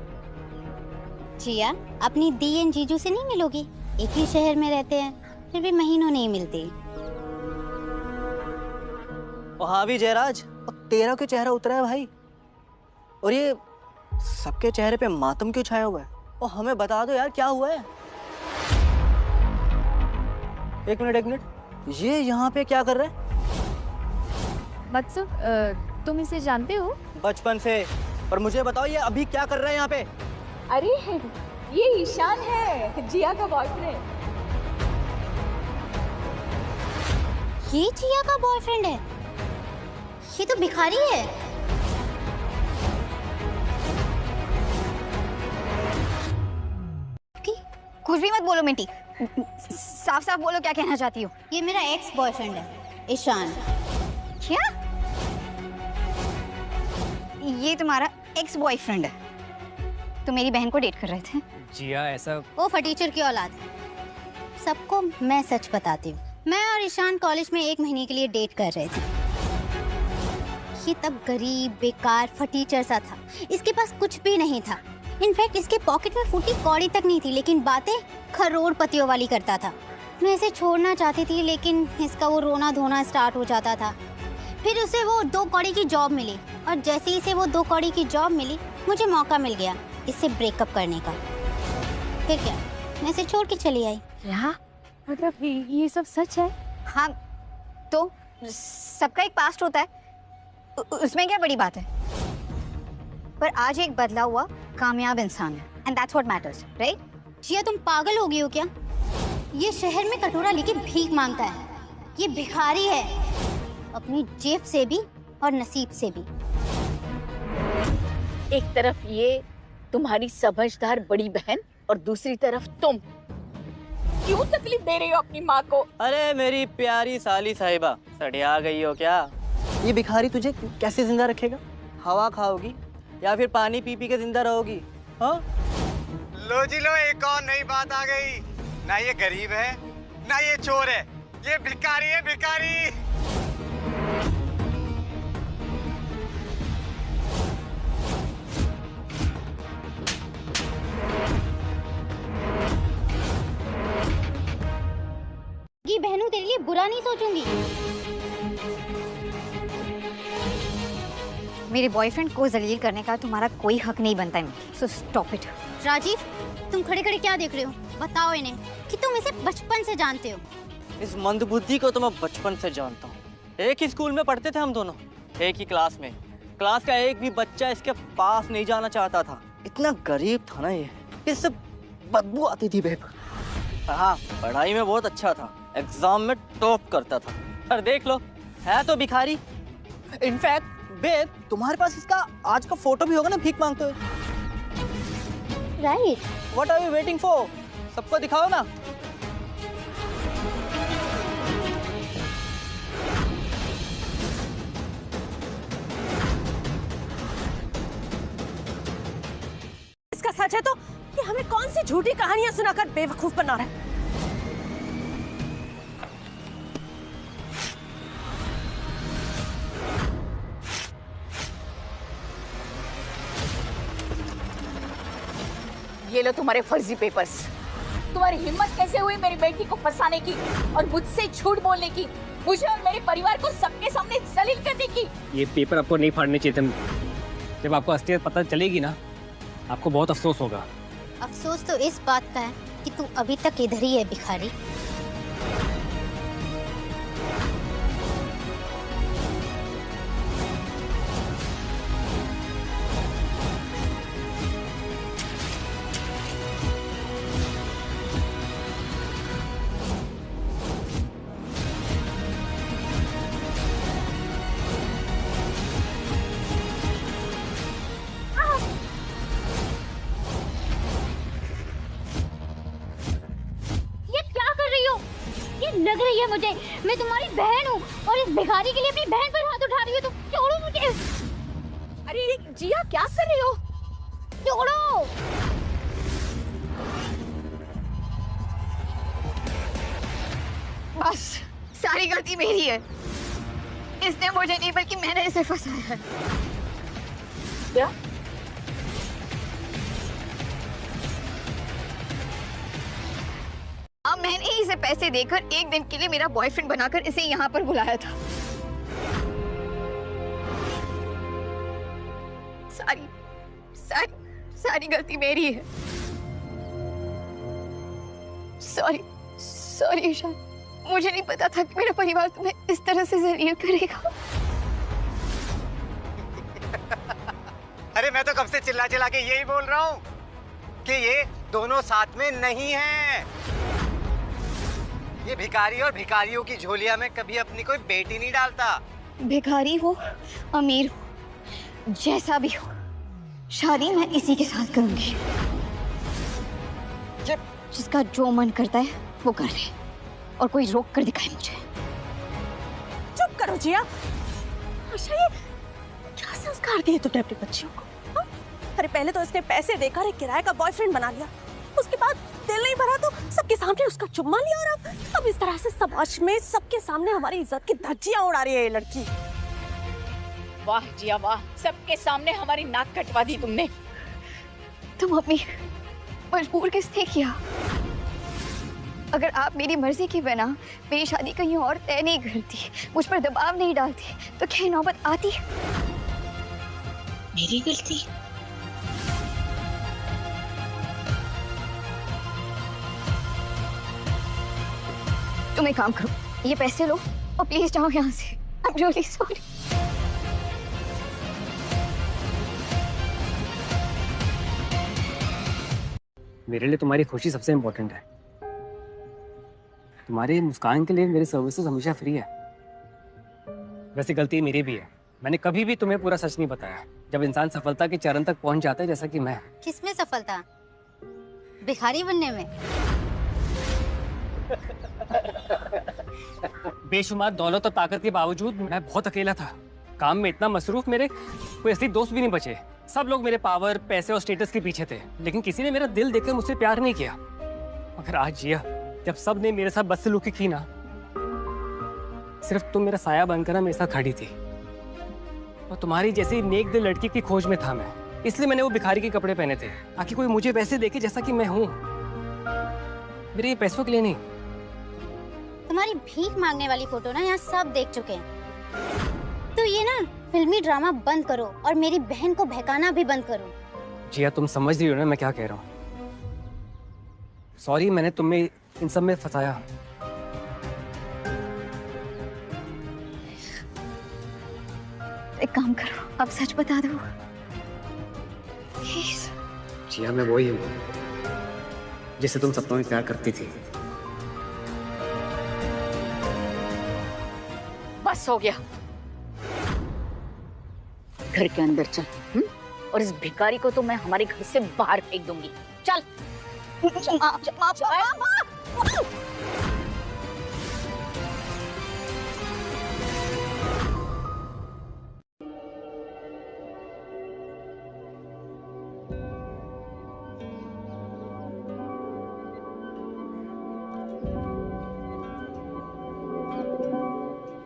Jiya, अपनी दी एंड जीजू से नहीं मिलोगी? एक ही शहर में रहते हैं, फिर भी महीनों नहीं मिलते।
और हाँ भी जयराज, और तेरा क्यों चेहरा उतरा है भाई? और ये सबके चेहरे पे मातम क्यों छाया हुआ है? और हमें बता दो यार, क्या हुआ है? एक मिनट, ये यहाँ पे क्या कर रहा है?
मत्सु, तुम इसे जानते हो?
बचपन से। पर मुझे बताओ, ये अभी क्या कर रहा है यहाँ पे?
अरे ये ईशान है, जिया का बॉयफ्रेंड।
ये जिया का बॉयफ्रेंड है? ये तो भिखारी है। कुछ भी मत बोलो मिंटी, साफ साफ बोलो क्या कहना चाहती हो। ये मेरा एक्स बॉयफ्रेंड है, ईशान। क्या? ये तुम्हारा एक्स बॉयफ्रेंड है? तुम मेरी बहन को डेट कर रहे थे?
जिया, ऐसा
वो फटीचर की औलाद है। सबको मैं सच बताती हूँ, मैं और ईशान कॉलेज में 1 महीने के लिए डेट कर रहे थे। ये तब गरीब बेकार फटीचर सा था, इसके पास कुछ भी नहीं था। इनफैक्ट इसके पॉकेट में फूटी कौड़ी तक नहीं थी, लेकिन बातें करोड़पतियों वाली करता था। मैं इसे छोड़ना चाहती थी, लेकिन इसका वो रोना धोना स्टार्ट हो जाता था। फिर उसे वो 2 कौड़ी की जॉब मिली, और जैसे ही इसे वो 2 कौड़ी की जॉब मिली, मुझे मौका मिल गया इससे ब्रेकअप करने का। फिर क्या, मैं इसे छोड़ के चली आई।
यहाँ
मतलब ये सब सच है?
हाँ, तो सबका एक पास्ट होता है, उसमें क्या बड़ी बात है। पर आज एक बदला हुआ कामयाब इंसान है, and that's what matters, right?
Jiya तुम पागल हो गई हो क्या? ये शहर में कटोरा लेके भीख मांगता है, ये भिखारी है, अपनी जेब से भी और नसीब से भी।
एक तरफ ये तुम्हारी समझदार बड़ी बहन और दूसरी तरफ तुम। क्यों तकलीफ दे रही हो अपनी माँ को?
अरे मेरी प्यारी साली साहिबा, सड़िया गई हो क्या? ये भिखारी तुझे कैसे जिंदा रखेगा? हवा खाओगी या फिर पानी पी पी के जिंदा रहोगी? हाँ?
लो जी लो, एक और नई बात आ गई। ना ये गरीब है ना ये चोर है, ये भिखारी है, भिखारी।
ये बहनों तेरे लिए बुरा नहीं सोचूंगी।
मेरे बॉयफ्रेंड को जलील करने का तुम्हारा कोई हक नहीं बनता है, सो स्टॉप इट।
राजीव, तुम खड़े खड़े क्या देख रहे हो? बताओ इन्हें कि तुम इसे बचपन से जानते हो।
इस मंदबुद्धि को तो मैं बचपन से जानता हूँ। एक ही स्कूल में पढ़ते थे हम दोनों, एक ही क्लास में। क्लास का एक भी बच्चा इसके पास नहीं जाना चाहता था। इतना गरीब था ना ये, इससे बदबू आती थी बेब। हाँ, पढ़ाई में बहुत अच्छा था, एग्जाम में टॉप करता था। पर देख लो, है तो भिखारी। इनफैक्ट बेब, तुम्हारे पास इसका आज का फोटो भी होगा ना भीख मांगते हुए।
Right.
What are you waiting for? सबको दिखाओ ना।
इसका सच है तो ये हमें कौन सी झूठी कहानियां सुनाकर बेवकूफ बना रहा है।
ये लो तुम्हारे फर्जी पेपर्स। तुम्हारी हिम्मत कैसे हुई मेरी बेटी को फंसाने की और मुझसे झूठ बोलने की, मुझे और मेरे परिवार को सबके सामने जलील करने की।
ये पेपर आपको नहीं फाड़ने चाहिए थे। जब आपको असलियत पता चलेगी ना, आपको बहुत अफसोस होगा।
अफसोस तो इस बात का है कि तू अभी तक इधर ही है भिखारी। लग रही है मुझे, मैं तुम्हारी बहन हूँ और इस भिखारी के लिए अपनी बहन पर हाथ उठा रही हो। तुम छोड़ो मुझे।
अरे जिया, क्या कर रही हो?
छोड़ो।
बस, सारी गलती मेरी है। इसने मुझे नहीं बल्कि मैंने इसे फंसाया है।
क्या?
अब मैंने ही इसे पैसे देकर एक दिन के लिए मेरा बॉयफ्रेंड बनाकर इसे यहाँ पर बुलाया था। सारी सारी सारी गलती मेरी है। सॉरी सॉरी ईशान, मुझे नहीं पता था कि मेरा परिवार तुम्हें इस तरह से जलील करेगा।
अरे मैं तो कब से चिल्ला चिल्ला के यही बोल रहा हूँ कि ये दोनों साथ में नहीं हैं। ये भिखारी और भिखारियों की झोलिया में कभी अपनी कोई बेटी नहीं डालता।
भिखारी हो, अमीर हो, जैसा भी हो, शादी मैं इसी के साथ करूंगी। जिसका जो मन करता है वो कर ले और कोई रोक कर दिखाए मुझे।
चुप करो जिया। अच्छा, ये क्या संस्कार दिए तुमने अपनी बच्चियों को? हा? अरे पहले तो इसने पैसे देकर एक किराए का बॉयफ्रेंड बना लिया, उसके बाद दिल नहीं भरा तो सबके सामने उसका चुम्मा लिया, और अब इस तरह से समाज में सबके सामने हमारी इज्जत की धज्जियां उड़ा रही है ये लड़की।
वाह जिया वाह, सबके सामने हमारी नाक कटवा दी तुमने।
तुम अपनी मजबूर किसने किया? अगर आप मेरी मर्जी के बिना मेरी शादी कहीं और तय नहीं करती, मुझ पर दबाव नहीं डालती, तो क्या नौबत आती?
मेरी गलती?
तुम एक काम करो, ये पैसे लो और प्लीज जाओ यहाँ से। I'm really sorry.
मेरे लिए तुम्हारी खुशी सबसे इम्पोर्टेंट है। तुम्हारी मुस्कान के लिए मेरी सर्विसेज हमेशा फ्री है। वैसे गलती मेरी भी है, मैंने कभी भी तुम्हें पूरा सच नहीं बताया। जब इंसान सफलता के चरण तक पहुंच जाता है, जैसा कि मैं।
किसमें सफलता? भिखारी बनने में?
बेशुमार दौलत और ताकत के बावजूद मैं बहुत अकेला था। काम में इतना मसरूफ, मेरे कोई असली दोस्त भी नहीं बचे। सब लोग मेरे पावर, पैसे और स्टेटस के पीछे थे, लेकिन किसी ने मेरा दिल देखकर मुझसे प्यार नहीं किया। मगर आज जिया, जब सब ने मेरे साथ बदसलूकी की ना, सिर्फ तुम मेरा साया बनकर मेरे साथ खड़ी थी। और तुम्हारी जैसी नेक दिल लड़की की खोज में था मैं, इसलिए मैंने वो भिखारी के कपड़े पहने थे, ताकि कोई मुझे वैसे देखे जैसा कि मैं हूँ। मेरे ये पैसों के लिए नहीं।
तुम्हारी भीख मांगने वाली फोटो ना यहाँ सब देख चुके हैं। तो ये ना फिल्मी ड्रामा बंद करो और मेरी बहन को बहकाना भी बंद करो।
जिया, तुम समझ रही हो ना मैं क्या कह रहा हूँ? सॉरी, मैंने तुम्हें इन सब में फंसाया।
एक काम करो, अब सच बता दो प्लीज।
जिया, मैं वही हूँ जिसे तुम सपनों में प्यार करती थी।
बस हो गया, घर के अंदर चल। और इस भिखारी को तो मैं हमारे घर से बाहर फेंक दूंगी। चल।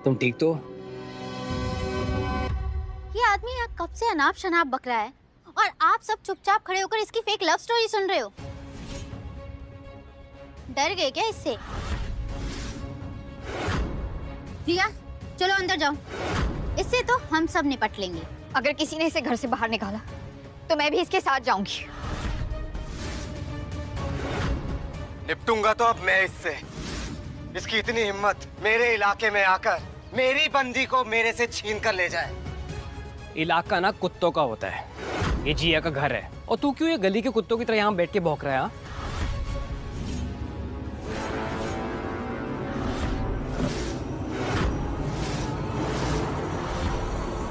तुम ठीक तो?
ये आदमी यहाँ कब से अनाप शनाप बक रहा है और आप सब चुपचाप खड़े होकर इसकी फेक लव स्टोरी सुन रहे हो। डर गए क्या इससे? रिया, चलो अंदर जाओ, इससे तो हम सब निपट लेंगे।
अगर किसी ने इसे घर से बाहर निकाला तो मैं भी इसके साथ जाऊंगी।
निपटूंगा तो अब मैं इससे। इसकी इतनी हिम्मत मेरे इलाके में आकर मेरी बंदी को मेरे से छीन कर ले जाए।
इलाका ना कुत्तों का होता है, ये जिया का घर है। और तू क्यों ये गली के कुत्तों की तरह यहाँ बैठ के भौंक रहा है?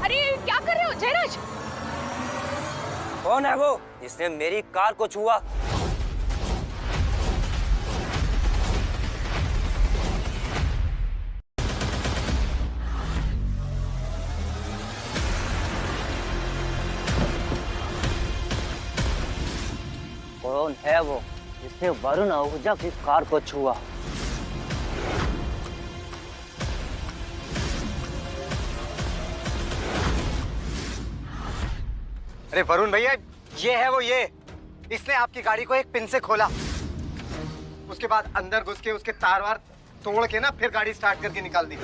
अरे क्या कर रहे हो जयराज?
कौन है वो जिसने मेरी कार को छुआ? कौन है वो जिसने वरुण आहूजा की कार को छुआ?
अरे वरुण भैया, ये है वो। ये इसने आपकी गाड़ी को एक पिन से खोला, उसके बाद अंदर घुस के उसके तार वार तोड़ के ना फिर गाड़ी स्टार्ट करके निकाल दी।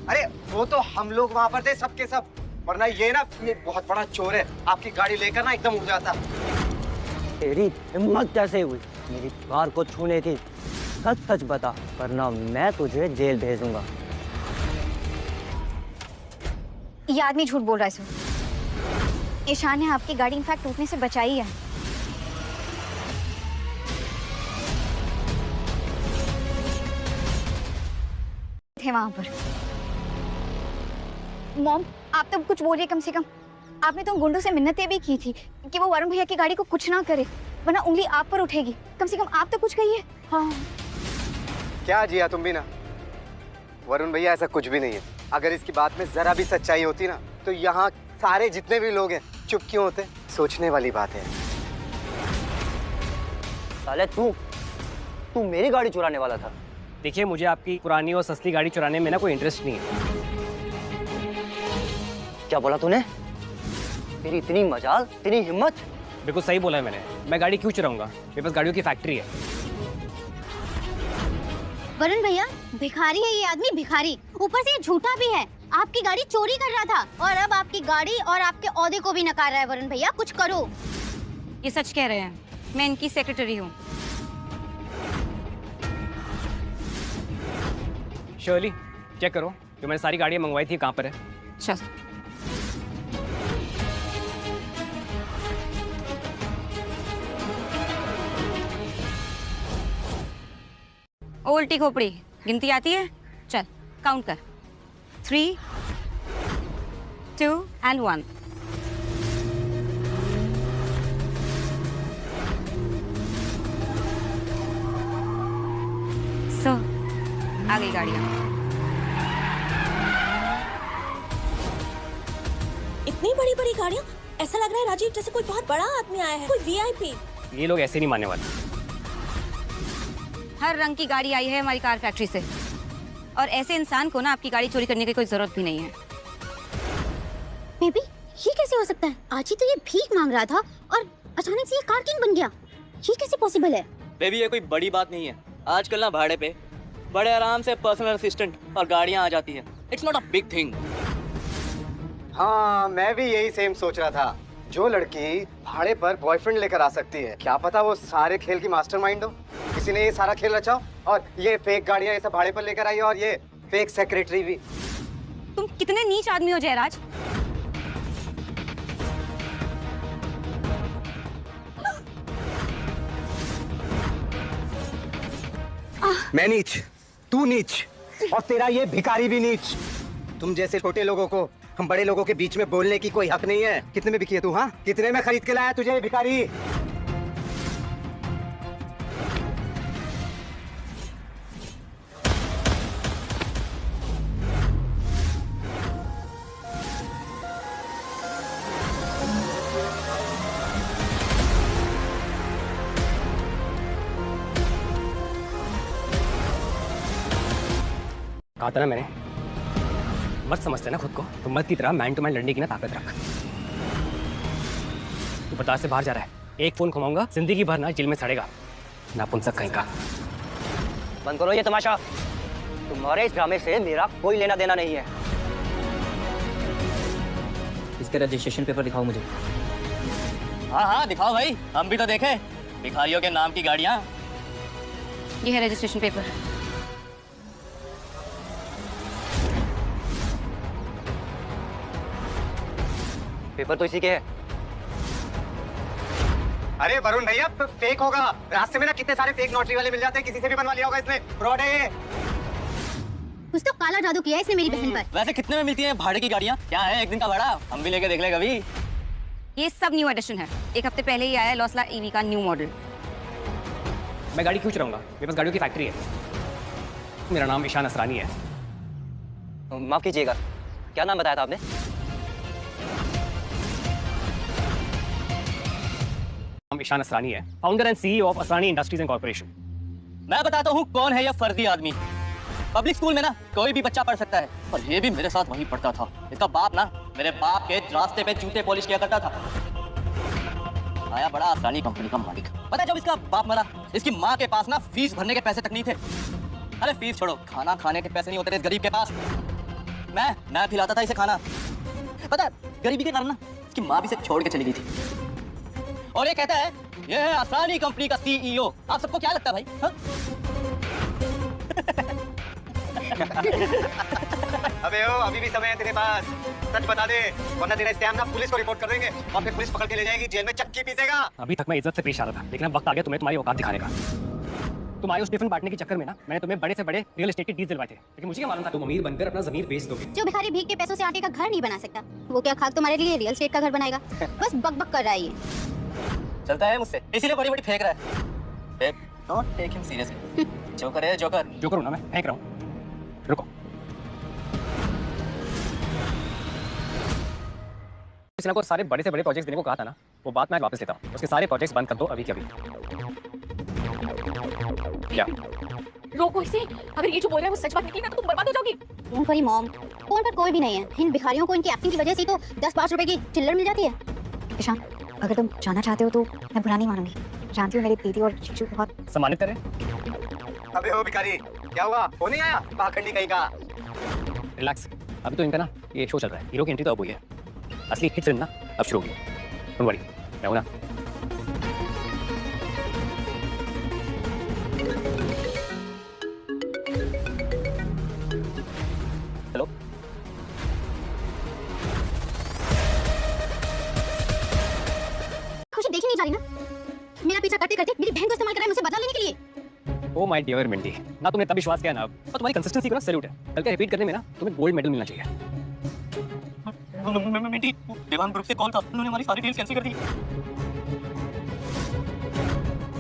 अरे वो तो हम लोग वहां पर थे सबके सब, वरना ये ना ये बहुत बड़ा चोर है, आपकी गाड़ी लेकर ना एकदम उड़ जाता।
तेरी हिम्मत कैसे हुई मेरी कार को छूने की? सच सच बता, वरना मैं तुझे जेल भेजूंगा।
ये आदमी झूठ बोल रहा है सर। ईशान ने आपकी गाड़ी इनफैक्ट टूटने से बचाई है। थे वहां पर। मॉम, आप तो कुछ बोलिए कम से कम। आपने तो गुंडों से मिन्नतें भी की थी कि वो वरुण भैया की गाड़ी को कुछ ना करे, वरना उंगली आप पर उठेगी। कम से कम आप तो कुछ कहिए। हाँ।
क्या जिया, तुम भी ना। वरुण भैया ऐसा कुछ भी नहीं है। अगर इसकी बात में जरा भी सच्चाई होती ना, तो यहाँ सारे जितने भी लोग हैं चुप क्यों होते? सोचने वाली बात है।
साले तू मेरी गाड़ी चुराने वाला था?
देखिए, मुझे आपकी पुरानी और सस्ती गाड़ी चुराने में ना कोई इंटरेस्ट नहीं है।
क्या बोला तूने? तेरी इतनी मजाल, इतनी हिम्मत?
बिल्कुल सही बोला है मैंने। मैं गाड़ी क्यों चुराऊंगा? मेरे पास गाड़ियों की फैक्ट्री है।
वरुण भैया, भिखारी है ये आदमी, भिखारी। ऊपर से ये झूठा भी है। आपकी गाड़ी चोरी कर रहा था और अब आपकी गाड़ी और आपके ओहदे को भी नकार रहा है। वरुण भैया, कुछ करो।
ये सच कह रहे हैं, मैं इनकी सेक्रेटरी हूँ।
शर्ली चेक करो, जो मैंने सारी गाड़ियाँ मंगवाई थी कहाँ पर है।
चल। ओ उल्टी खोपड़ी, गिनती आती है? चल काउंट कर। 3, 2 and 1। सो आ गई गाड़ियाँ।
इतनी बड़ी बड़ी गाड़ियाँ, ऐसा लग रहा है राजीव जैसे कोई बहुत बड़ा आदमी आया है, कोई वीआईपी।
ये लोग ऐसे नहीं मानने वाले।
हर रंग की गाड़ी आई है हमारी कार फैक्ट्री से, और ऐसे इंसान को ना आपकी गाड़ी चोरी करने की कोई जरूरत भी नहीं है।
बेबी ये कैसे हो सकता है? आज ही तो ये भीख मांग रहा था और अचानक से ये कार किंग बन गया। ये कैसे पॉसिबल है?
बेबी ये कोई बड़ी बात नहीं है। आजकल ना भाड़े पे बड़े आराम से पर्सनल असिस्टेंट और गाड़ियाँ आ जाती है। It's not a big thing.
हाँ, मैं भी यही सेम सोच रहा था। जो लड़की भाड़े पर बॉयफ्रेंड लेकर आ सकती है, क्या पता वो सारे खेल की मास्टरमाइंड हो। किसी ने ये सारा खेल रचा हो और ये फेक गाड़ियां ये सब भाड़े पर लेकर आई और ये फेक सेक्रेटरी भी।
तुम कितने नीच आदमी हो जयराज।
मैं नीच, तू नीच और तेरा ये भिखारी भी नीच। तुम जैसे छोटे लोगों को हम बड़े लोगों के बीच में बोलने की कोई हक नहीं है। कितने में बिकी है तू? हाँ, कितने में खरीद के लाया तुझे भिखारी?
कहा था ना मैंने, मत समझते ना खुद को, तो मत की तरह मैन टू मैन लड़ने की ना ताकत रख। तू बता से बाहर जा रहा है, एक फोन घुमाऊंगा जिंदगी भर ना जेल में सड़ेगा ना पुंसक कहीं का।
बंद करो ये तमाशा। तुम्हारे इस ड्रामे से मेरा कोई लेना देना नहीं है।
इसके रजिस्ट्रेशन पेपर दिखाओ मुझे। हाँ हाँ दिखाओ भाई, हम भी तो देखें भिखारियों के नाम की गाड़ियाँ।
ये है रजिस्ट्रेशन पेपर।
पेपर तो इसी के है।
अरे वरुण भैया, फेक होगा। रास्ते में ना कितने सारे फेक नोटरी वाले मिल जाते हैं, किसी से भी बनवा लिया होगा इसने। फ्रॉड है।
कुछ तो काला जादू किया है इसने मेरी बहन पर।
वैसे कितने में मिलती हैं भाड़े की गाड़ियाँ? क्या है एक दिन का भाड़ा? हम भी लेके देख ले कभी।
ये सब न्यू एडिशन है, एक हफ्ते पहले ही आया है लॉसला ईवी का न्यू मॉडल।
मैं गाड़ी क्यों चलाऊंगा? मेरे पास गाड़ियों की फैक्ट्री है। मेरा नाम ईशान असरानी है।
माफ कीजिएगा, क्या नाम बताया था आपने?
ईशान असरानी है, founder and CEO of Asrani industries and corporation.
मैं बताता हूँ कौन है यह फर्जी आदमी। पब्लिक स्कूल में ना कोई भी बच्चा पढ़ सकता है, और ये भी मेरे साथ वही पढ़ता था। इसका बाप ना मेरे बाप के रास्ते पे जूते पॉलिश किया करता था। आया बड़ा असरानी कंपनी का मालिक। पता है जब इसका बाप मरा, इसकी माँ के पास ना फीस भरने के पैसे तक नहीं थे। अरे फीस छोड़ो, खाना खाने के पैसे नहीं होते थे इस गरीब के पास। मैं खिलाता था इसे खाना। पता है गरीबी के कारण ना इसकी माँ भी इसे छोड़ के चली गई थी। और ये कहता है ये है असरानी कंपनी का सीईओ। आप सबको क्या लगता है भाई? हा?
अबे ओ, अभी भी समय है तेरे पास। सच बता दे, वरना तेरा स्कैम ना पुलिस को रिपोर्ट कर देंगे और फिर पुलिस पकड़ के ले जाएगी, जेल में चक्की पीसेगा।
अभी तक मैं इज्जत से पेश आ रहा था, लेकिन अब वक्त आ गया तुम्हें तुम्हारी औकात दिखाने का। तुम्हारे उस टिफिन बांटने के चक्कर में ना मैंने तुम्हें बड़े से बड़े रियल एस्टेट के डील दिलवाए थे, लेकिन मुझे क्या मालूम था तुम अमीर बनकर अपना जमीन बेच दोगे।
जो भिखारी भीख के पैसों से आटे का घर नहीं बना सकता, वो क्या खाक तुम्हारे लिए रियल एस्टेट का घर बनाएगा? बस बक बक कर रहा है ये।
चलता है मुझसे, इसीलिए बड़ी बड़ी फेंक रहा है। Don't take him seriously. Joker है जोकर।
जोकर हूं ना मैं, फेंक रहा हूं। रुको, किसी को सारे बड़े से बड़े प्रोजेक्ट्स देने को कहा था ना, वो बात मैं वापस लेता हूँ। उसके सारे प्रोजेक्ट्स बंद कर दो अभी के अभी। क्या
रोको इसे, अगर ये जो बोल रहा है वो सच बात निकली ना तो तुम बर्बाद हो जाओगी।
डोंट वरी मॉम, फोन पर कोई भी नहीं है। इन भिखारियों को इनकी एक्टिंग की वजह से तो 10-5 रुपए की चिल्लर मिल जाती है। ईशान, अगर तुम जाना चाहते हो तो मैं बुरा नहीं मानूंगी। जानती हूँ मेरी दीदी और चीचू बहुत
सम्मानित करें।
अबे ओ भिखारी, क्या हुआ? वो नहीं आया पाखंडी कहीं का?
रिलैक्स, अभी तो इनका ना ये शो चल रहा है। हीरो की एंट्री तो अब हुई है, असली हिट फिल्म ना अब शुरू होगी। डोंट वरी, मैं हूं ना।
करते मेरी बहन को इस्तेमाल कर रहा है मुझसे बदला लेने के लिए।
ओ माय डियर मिंटी, ना तुमने तब विश्वास किया ना, और तुम्हारी कंसिस्टेंसी को ना सैल्यूट है। कल के रिपीट करने में ना तुम्हें गोल्ड मेडल मिलना चाहिए।
मिंटी, देवांग ग्रुप से कॉल था, उन्होंने हमारी सारी डील्स कैंसिल कर दी।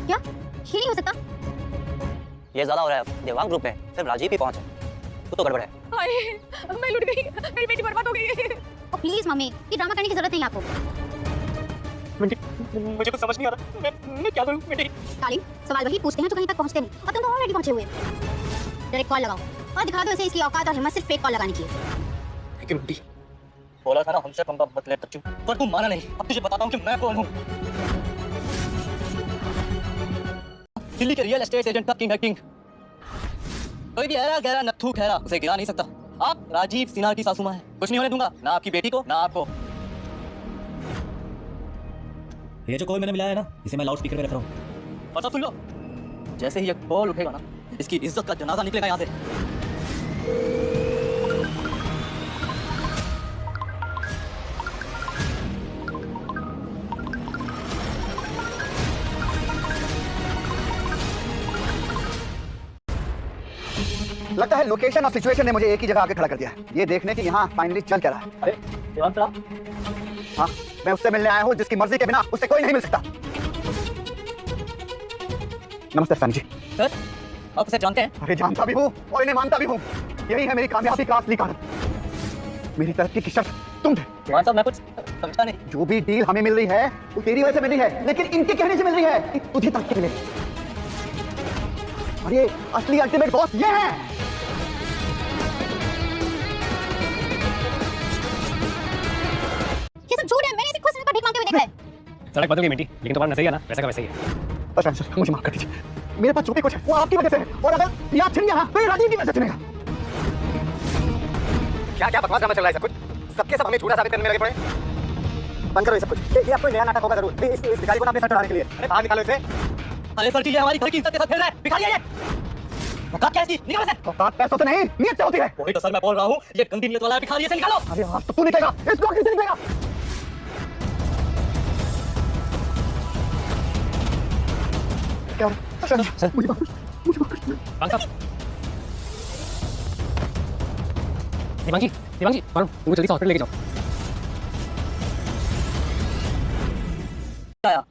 क्या? ये नहीं हो सकता।
ये ज्यादा हो रहा है। देवांग ग्रुप में सिर्फ राजीव ही पहुंच है, वो तो गड़बड़ है।
हाय, मैं लुट गई, मेरी बेटी बर्बाद हो गई।
प्लीज मम्मी, ये ड्रामा करने की जरूरत नहीं है आपको।
मिंटी, मुझे कुछ समझ नहीं आ रहा, मैं क्या करूं मिंटी?
काली, सवाल वही पूछते हैं जो कहीं तक पहुंचते नहीं, और तुम तो ऑलरेडी पहुंचे हुए। डायरेक्ट कॉल लगाओ और दिखा दो इसे इसकी औकात और हिम्मत सिर्फ फेक कॉल लगाने की है।
Thank you Minty. बोला था ना हमसे पंगा मत ले बच्चों, पर तू माना नहीं। अब तुझे बताता हूं कि मैं कौन हूं। दिल्ली के रियल एस्टेट एजेंट का किंग है किंग। कोई भी ऐरा गहरा नत्थू खैरा उसे गिरा नहीं सकता। आप राजीव सिन्हा की सासू मां हैं, कुछ नहीं होने दूंगा, ना आपकी बेटी को ना आपको।
ये जो कॉल मैंने मिलाया है ना, इसे मैं लाउड स्पीकर पे रख रहा हूँ।
और सब सुन लो, जैसे ही ये कॉल उठेगा ना, इसकी इज्जत का जनाजा निकलेगा यहाँ से।
लगता है लोकेशन और सिचुएशन ने मुझे एक ही जगह आके खड़ा कर दिया है, ये देखने की यहाँ फाइनली चल क्या रहा है।
अरे देवांग साहब,
हाँ, मैं उससे मिलने आया हूँ जिसकी मर्जी के बिना उससे कोई नहीं मिल सकता। नमस्ते सैम जी।
सर, आप उसे जानते हैं?
अरे जानता भी हूँ और इन्हें मानता भी हूँ। यही है मेरी कामयाबी का असली कारण। मेरी तरक्की की शर्त तुम थे।
देवांग साहब, मैं कुछ समझा नहीं।
जो भी डील हमें मिल रही है वो तेरी वजह से मिल रही है, लेकिन इनके कहने से मिल रही है। तुझे तरक्की मिले। और ये असली अल्टीमेट बॉस ये है।
ये सब झूठ है, मैंने इसे खुद से भीख मांगते हुए देखा है।
सड़क बदल गई मिंटी, लेकिन तुम्हारा नजरिया ना वैसा का वैसा ही है।
बस सर, मुझे माफ कर दीजिए। मेरे पास जो भी कुछ है वो आपकी वजह से है, और अगर याद छिन गया तो ये राजीव की वजह से छिनेगा। क्या क्या बकवास ड्रामा चल रहा है सब कुछ? सबके सब हमें झूठा साबित करने में लगे पड़े। बंद करो ये सब कुछ। ये आपको नया नाटक होगा जरूर। इस भिखारी को ना अपने सर चढ़ाने के लिए। अरे बाहर निकालो इसे।
अरे सर जी, ये हमारी घर की इज्जत के साथ खेल रहा है। भिखारी है ये। औकात क्या है इसकी? निकालो इसे।
औकात पैसों से नहीं, नीयत से होती है।
वही तो सर मैं बोल रहा हूँ, ये गंदी नीयत वाला भिखारी है, इसे निकालो।
अरे आज तो तू निकलेगा, इस नौकरी से निकलेगा। क्या हो रहा है? सर, मुझे
देवांग जी, मारो, तुमको जल्दी से हॉस्पिटल लेके जाओ।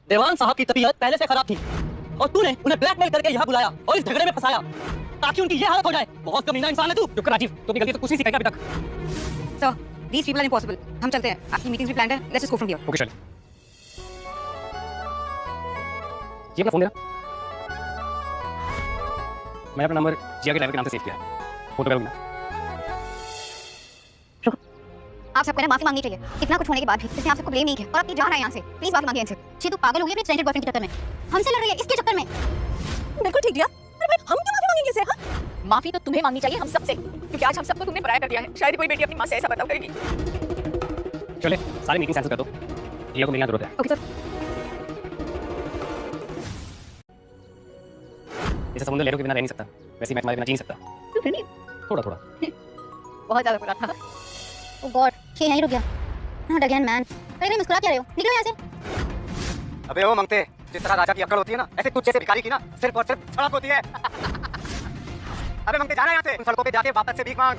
देवांग साहब की तबीयत पहले से खराब थी और तूने उन्हें ब्लैकमेल करके यहाँ बुलाया और इस झगड़े में फंसाया ताकि उनकी ये हालत हो जाए। बहुत कमीना इंसान है तू।
चुप कर राजीव, तू अपनी गलती तो कुछ नहीं सीखा अभी तक।
Sir, these people are impossible. हम चलते हैं, आपकी मीटिंग्स भी प्लान्ड है। Let's just go from here.
Okay चल। ये अपना फोन देना। मैंने अपना नंबर जिया के ड्राइवर के नाम से सेव किया है। फोटो करूँगा।
आप सबको ना माफी मांगनी चाहिए। इतना कुछ होने के बाद भी इसने आप सबको ब्लेम नहीं किया और अब ये जा रहा है यहाँ से। प्लीज माफी मांगिए इनसे। छे तू पागल हो गई अपने स्टैंडर्ड बॉयफ्रेंड के चक्कर में, हमसे लड़ रही है इसके चक्कर में।
बिल्कुल ठीक दिया। अरे भाई, हम क्यों माफी मांगेंगे इसे? हाँ, माफी तो तुम्हें मांगनी चाहिए हम सबसे, क्योंकि आज हम सबको तुमने पराया कर दिया है। शायद कोई बेटी अपनी माँ से ऐसा बर्ताव करेगी।
चले, सारी मीटिंग कैंसिल कर दो। जिया को मिलने की जरूरत है।
Okay sir.
इसे समुद्र लहरों के बिना रह नहीं सकता, वैसे मैं तुम्हारे बिना जी नहीं सकता। थोड़ा थोड़ा।
बहुत ज्यादा बुरा था। ओह गॉड, ये यहीं रुक गया। Not again man. अरे मुस्कुरा क्या रहे हो? निकलो यहाँ से।
अबे ओ मंगते, जिस तरह राजा की अक्कड़ होती है ना, ऐसे तुझ जैसे भिखारी की ना सिर्फ और सिर्फ सड़क होती है। अबे मंगते, जाना यहाँ से। उन सड़कों पे जाके वापस से भीख मांग।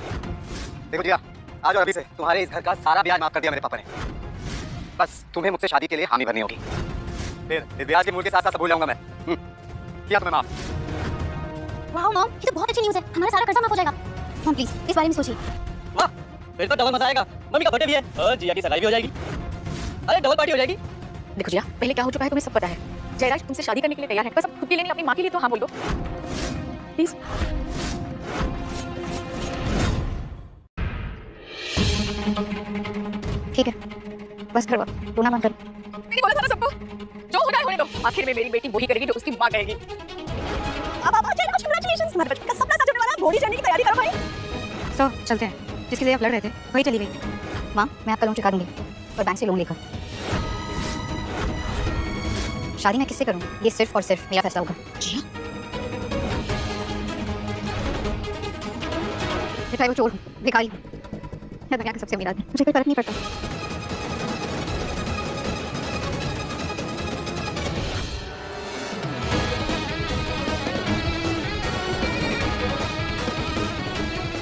देखो जिया, आज और अभी से तुम्हारे इस घर का सारा ब्याज माफ कर दिया मेरे पापा ने। बस तुम्हें मुझसे शादी के लिए हामी भरनी होगी, फिर इस ब्याज के मूल के साथ साथ भूल जाऊंगा मैं। किया तुम्हें माफ।
वाह मॉम, ये तो बहुत अच्छी न्यूज़ है। हमारा सारा कर्जा माफ हो जाएगा। मॉम प्लीज इस बारे में सोचिए।
वाह, फिर तो डबल मजा आएगा। मम्मी का बर्थडे भी है और जिया की सगाई भी हो जाएगी। अरे डबल पार्टी हो जाएगी।
देखो जिया, पहले क्या हो चुका है तुम्हें सब पता है। जयराज तुमसे शादी करने के लिए तैयार है। बस अब खुद के लिए नहीं, अपनी माँ के लिए तो हाँ बोल दो प्लीज।
ठीक है, बस करो, रोना मत करो।
मैंने बोला था ना सबको, जो होना है होने दो। आखिर में मेरी बेटी वही करेगी जो उसकी माँ कहेगी।
अब जयराज, कांग्रेचुलेशंस। हमारे बच्चे का सपना सच होने वाला है। घोड़ी चढ़ने की तैयारी करो भाई।
सर, चलते हैं। जिसके लिए आप लड़ रहे थे वही चली गई।
माँ, मैं आपका लोन चुका दूंगी और बैंक से लोन लेकर। शादी मैं किससे करूँ, ये सिर्फ और सिर्फ मेरा फैसला होगा। चाहे वो चोर हो, भिखारी हो, या दुनिया का सबसे अमीर आदमी, मुझे कोई फर्क नहीं पड़ता।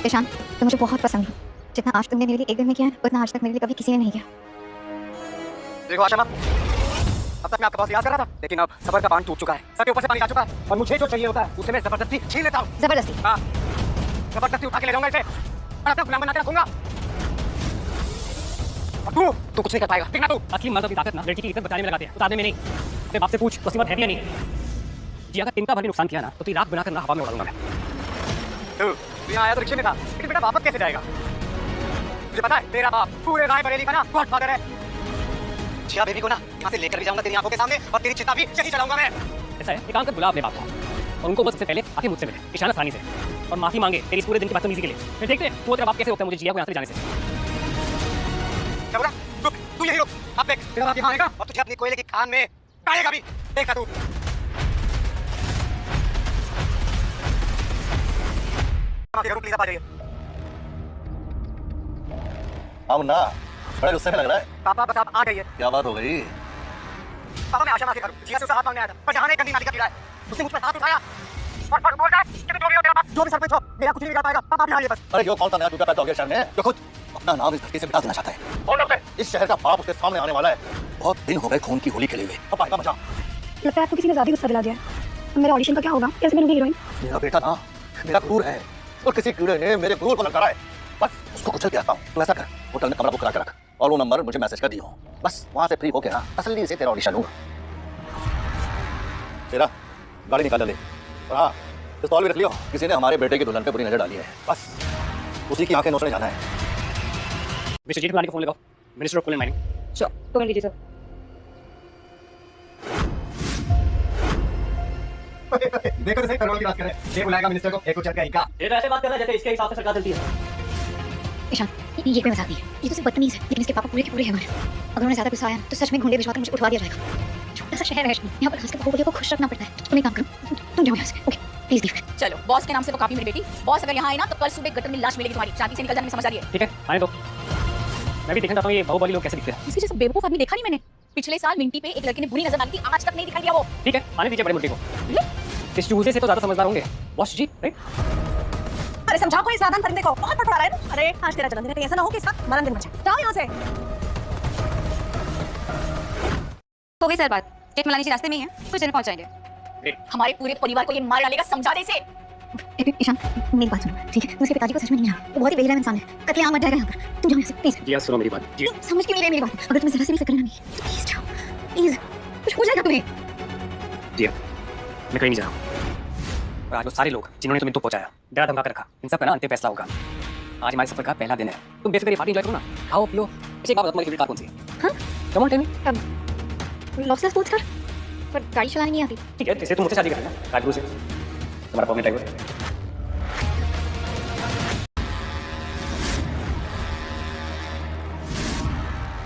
ईशान, तुम मुझे बहुत पसंद हो। जितना आज तुमने मेरे लिए एक दिन में किया है, उतना आज तक मेरे लिए कभी किसी ने नहीं किया।
देखो आशा, अब तक मैं आपका पास याद कर रहा था, लेकिन अब सबर का बांध टूट चुका है, सर के ऊपर से पानी आ चुका है, और मुझे जो चाहिए होता है उसे मैं जबरदस्ती छीन लेता हूँ।
जबरदस्ती?
हाँ, जबरदस्ती उठा के ले जाऊंगा इसे और अपना गुलाम बना के रखूंगा। तू कुछ नहीं कर पाएगा, देखना तू।
असली मर्द अपनी ताकत ना लड़की की इज्जत बचाने में लगाते हैं, उतारने में नहीं। अपने बाप से पूछ, तो असली मर्द है भी या नहीं। जी अगर तिनका भर भी नुकसान किया ना, तो तेरी राख बनाकर ना हवा में उड़ाऊंगा मैं।
तू यहाँ आया तो रिक्शे में था, लेकिन बेटा वापस कैसे जाएगा? मुझे पता है तेरा बाप पूरे रायबरेली का ना गॉडफादर है। जिया बेबी को ना यहाँ से लेकर भी जाऊंगा तेरी आंखों के सामने, और तेरी चिता भी यही चलाऊंगा मैं।
ऐसा है, एक काम कर, बुला अपने बाप को और उनको बस सबसे पहले आके मुझसे मिले ईशान असरानी से, और माफी मांगे तेरी इस पूरे दिन की बदतमीजी के लिए। फिर देखते हैं वो तेरा बाप कैसे होता है मुझे जिया को यहाँ से जाने से।
क्या बोला? रुक, तू यही रुक, अब देख तेरा बाप यहाँ आएगा और तुझे अपनी कोयले की खान में गाड़ेगा भी, देखा तू। प्लीज आप आ जाइए।
हम ना बड़े गुस्से में लग रहा है।
पापा बस आप आ जाइए।
क्या बात हो गई?
पापा मैं आशा माफी करूं, जिया से उसे हाथ मांगने आया था, पर जहाँ ने गंदी नाली का कीड़ा है, उसने मुझ पर हाथ उठाया और बोल रहा है कि जो भी हो तेरा बाप, जो भी सरपंच हो, मेरा कुछ नहीं बिगाड़ पाएगा। पापा आप यहाँ आइए बस।
अरे जो कौन सा नया टूटा पैदा हो गया शहर में, जो खुद अपना नाम इस धरती से मिटा देना चाहता है। कौन है? इस शहर का बाप उसके सामने आने वाला है। बहुत दिन हो गए खून की होली खेले हुए, अब आएगा मजा।
लगता है आपको किसी ने ज्यादा गुस्सा दिला दिया है। मेरा ऑडिशन का क्या होगा? कैसे बनूंगी हीरोइन?
मेरा बेटा ना मेरा गुरूर है, और किसी कीड़े ने मेरे गुरूर को ललकारा है, बस उसको कुचल के आता हूँ। तू ऐसा कर, होटल में कमरा बुक करा के रख और वो नंबर मुझे मैसेज कर दियो, बस वहां से फ्री होके ना असली से तेरा ऑडिशन लूंगा। तेरा गाड़ी निकाल ले, और हाँ पिस्तौल भी रख लियो, किसी ने हमारे बेटे की दुल्हन पे बुरी नजर डाली है, बस उसी की आंखें नोचने जाना है।
मिस्टर जेठमलानी को फोन लगाओ, minister of coal and mining.
Sure, phone लीजिए सर।
देखो तो सही, करोड़ की बात करें, ये बुलाएगा मिनिस्टर को, एक को चल के आएगा।
ये तो ऐसे बात कर रहा है जैसे इसके हिसाब से सरकार चलती है।
ईशान, ये कोई मजाक नहीं है, ये तो सिर्फ बदतमीज है, लेकिन इसके पापा पूरे के पूरे हैं हमारे। अगर उन्हें ज्यादा गुस्सा आया तो सच में घुंडे भिजवाकर मुझे उठवा दिया जाएगा। छोटा सा शहर है, यहाँ पर खासकर बाहुबली को खुश रखना पड़ता है। तुम एक काम करो, तुम जाओ यहाँ से, ओके प्लीज लीव।
चलो, बॉस के नाम से वो काफी मेरी बेटी। बॉस अगर यहाँ आए ना तो कल सुबह गटर में लाश मिलेगी तुम्हारी। शादी से निकल जाने में समझ आ रही है?
ठीक है, आने दो। मैं भी देखना चाहता हूँ ये बाहुबली लोग कैसे दिखते हैं।
इसके जैसा बेवकूफ आदमी देखा नहीं मैंने। पिछले साल मिंटी पे एक लड़की ने बुरी नजर डाली थी, आज तक नहीं दिखाई दिया वो।
ठीक है, आने दीजिए बड़े मुद्दे को। इस चूजे से तो ज्यादा समझदार होंगे बॉस जी, राइट?
अरे समझाओ कोई सावधान परिंदे को, बहुत पटवा रहा है ना। अरे आज तेरा जन्मदिन है, कहीं ऐसा ना हो कि इसका मरण दिन बचे। जाओ यहाँ से।
हो गई सर बात, जेठमलानी जी रास्ते में ही है, कुछ देर में पहुंच जाएंगे।
हमारे पूरे परिवार को ये मार डालेगा, समझा दे इसे।
ईशान, मेरी बात सुनो, ठीक है? उसके पिताजी को सच में नहीं जाना, वो बहुत ही बेईमान इंसान है, कत्लेआम मच जाएगा यहाँ पर। तुम जाओ यहाँ से प्लीज।
जी सुनो मेरी बात जी।
तुम समझ क्यों नहीं रहे मेरी बात? अगर तुम्हें जरा सी भी फिक्र नहीं तो प्लीज जाओ, प्लीज, कुछ हो जाएगा तुम्हें।
जी मैं कहीं नहीं जा रहा हूँ, और आज वो सारे लोग जिन्होंने तुम्हें तो पहुंचाया, डरा धमका कर रखा, इन सब का ना अंतिम फैसला होगा। आज हमारे सफर का पहला दिन है, तुम बेफिक्र पार्टी एंजॉय करो ना, खाओ पियो। एक बात, तुम्हारी फेवरेट कार कौन सी है?
हाँ,
कम ऑन टेल मी।
लॉक्सला स्पोर्ट्स कार, पर गाड़ी चलानी नहीं आती।
ठीक है, जैसे तुम मुझसे शादी करना राजगुरु से, तुम्हारा परमानेंट ड्राइवर।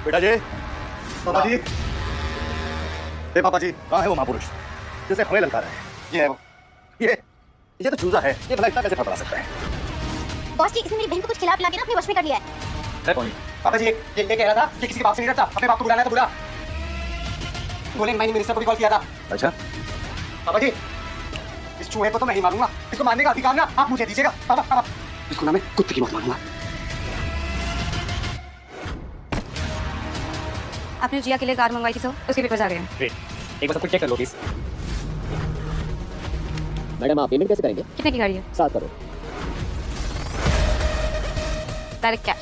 बेटा जी,
पापा जी,
ए पापा जी, कहाँ है वो महापुरुष जैसे हमें ललका रहा है?
ये है वो।
ये तो चूजा है, ये भला इतना कैसे फड़फड़ा सकता है?
बॉस जी, इसने मेरी बहन को कुछ खिला पिला के ना अपने वश में कर लिया है।
है कौन?
पापा जी ये कह रहा था कि किसी के बाप से नहीं डरता, अपने बाप को बुलाना है तो बुला। बोले माइनिंग मिनिस्टर को भी कॉल किया था।
अच्छा
पापा जी, इस चूहे को तो मैं ही मारूंगा, इसको मारने का अधिकार ना आप मुझे दीजिएगा। पापा पापा, इसको ना मैं कुत्ते की मौत मारूंगा।
आपने जिया के लिए कार मंगवाई थी तो उसके पेपर्स आ गए हैं।
ग्रेट, एक बार सब कुछ चेक कर लो प्लीज।
मैडम आप पेमेंट कैसे करेंगे?
कितने की गाड़ी है?
7 करोड़।
Direct cash.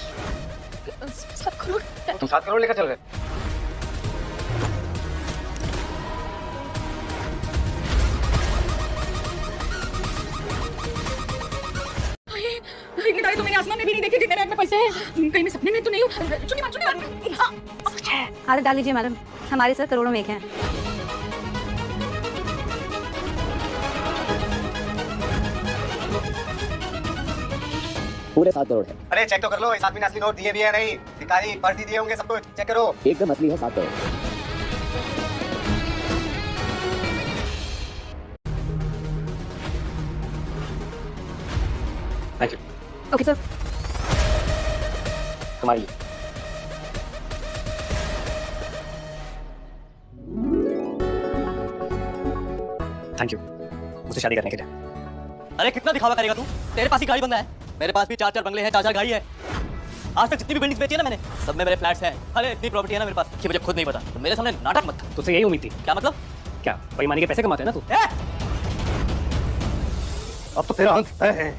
7 करोड़?
तुम 7 करोड़ लेकर चल गए?
इतनी गाड़ी तो मैंने आसमान में भी नहीं देखी थी। मेरे हाथ में पैसे हैं, कहीं मैं सपने में तो नहीं हूँ। चुनी मार। हाँ,
आदत डाल लीजिए मैडम, हमारे सर करोड़ों में एक हैं।
पूरे 7 करोड़ है।
अरे चेक तो कर लो, इस आदमी ने असली नोट दिए भी है नहीं, भिखारी फर्जी दिए होंगे, सब कुछ चेक करो।
एकदम असली है 7 crore.
Thank you.
Okay sir.
तुम्हारे लिए। थैंक यू मुझसे शादी करने के लिए।
अरे कितना दिखावा करेगा तू? तेरे पास ही गाड़ी बंदा है, मेरे पास भी 4-4 बंगले हैं, 4-4 गाड़ी है। आज तक जितनी भी बिल्डिंग्स बेची है ना मैंने, सब में मेरे फ्लैट्स हैं। अरे इतनी प्रॉपर्टी है ना मेरे पास कि मुझे खुद नहीं पता। तो मेरे सामने नाटक मत कर।
तुझसे यही उम्मीद थी।
क्या मतलब?
क्या बेईमानी के पैसे कमाते हैं ना तू?
अब तो तेरा अंत तय है।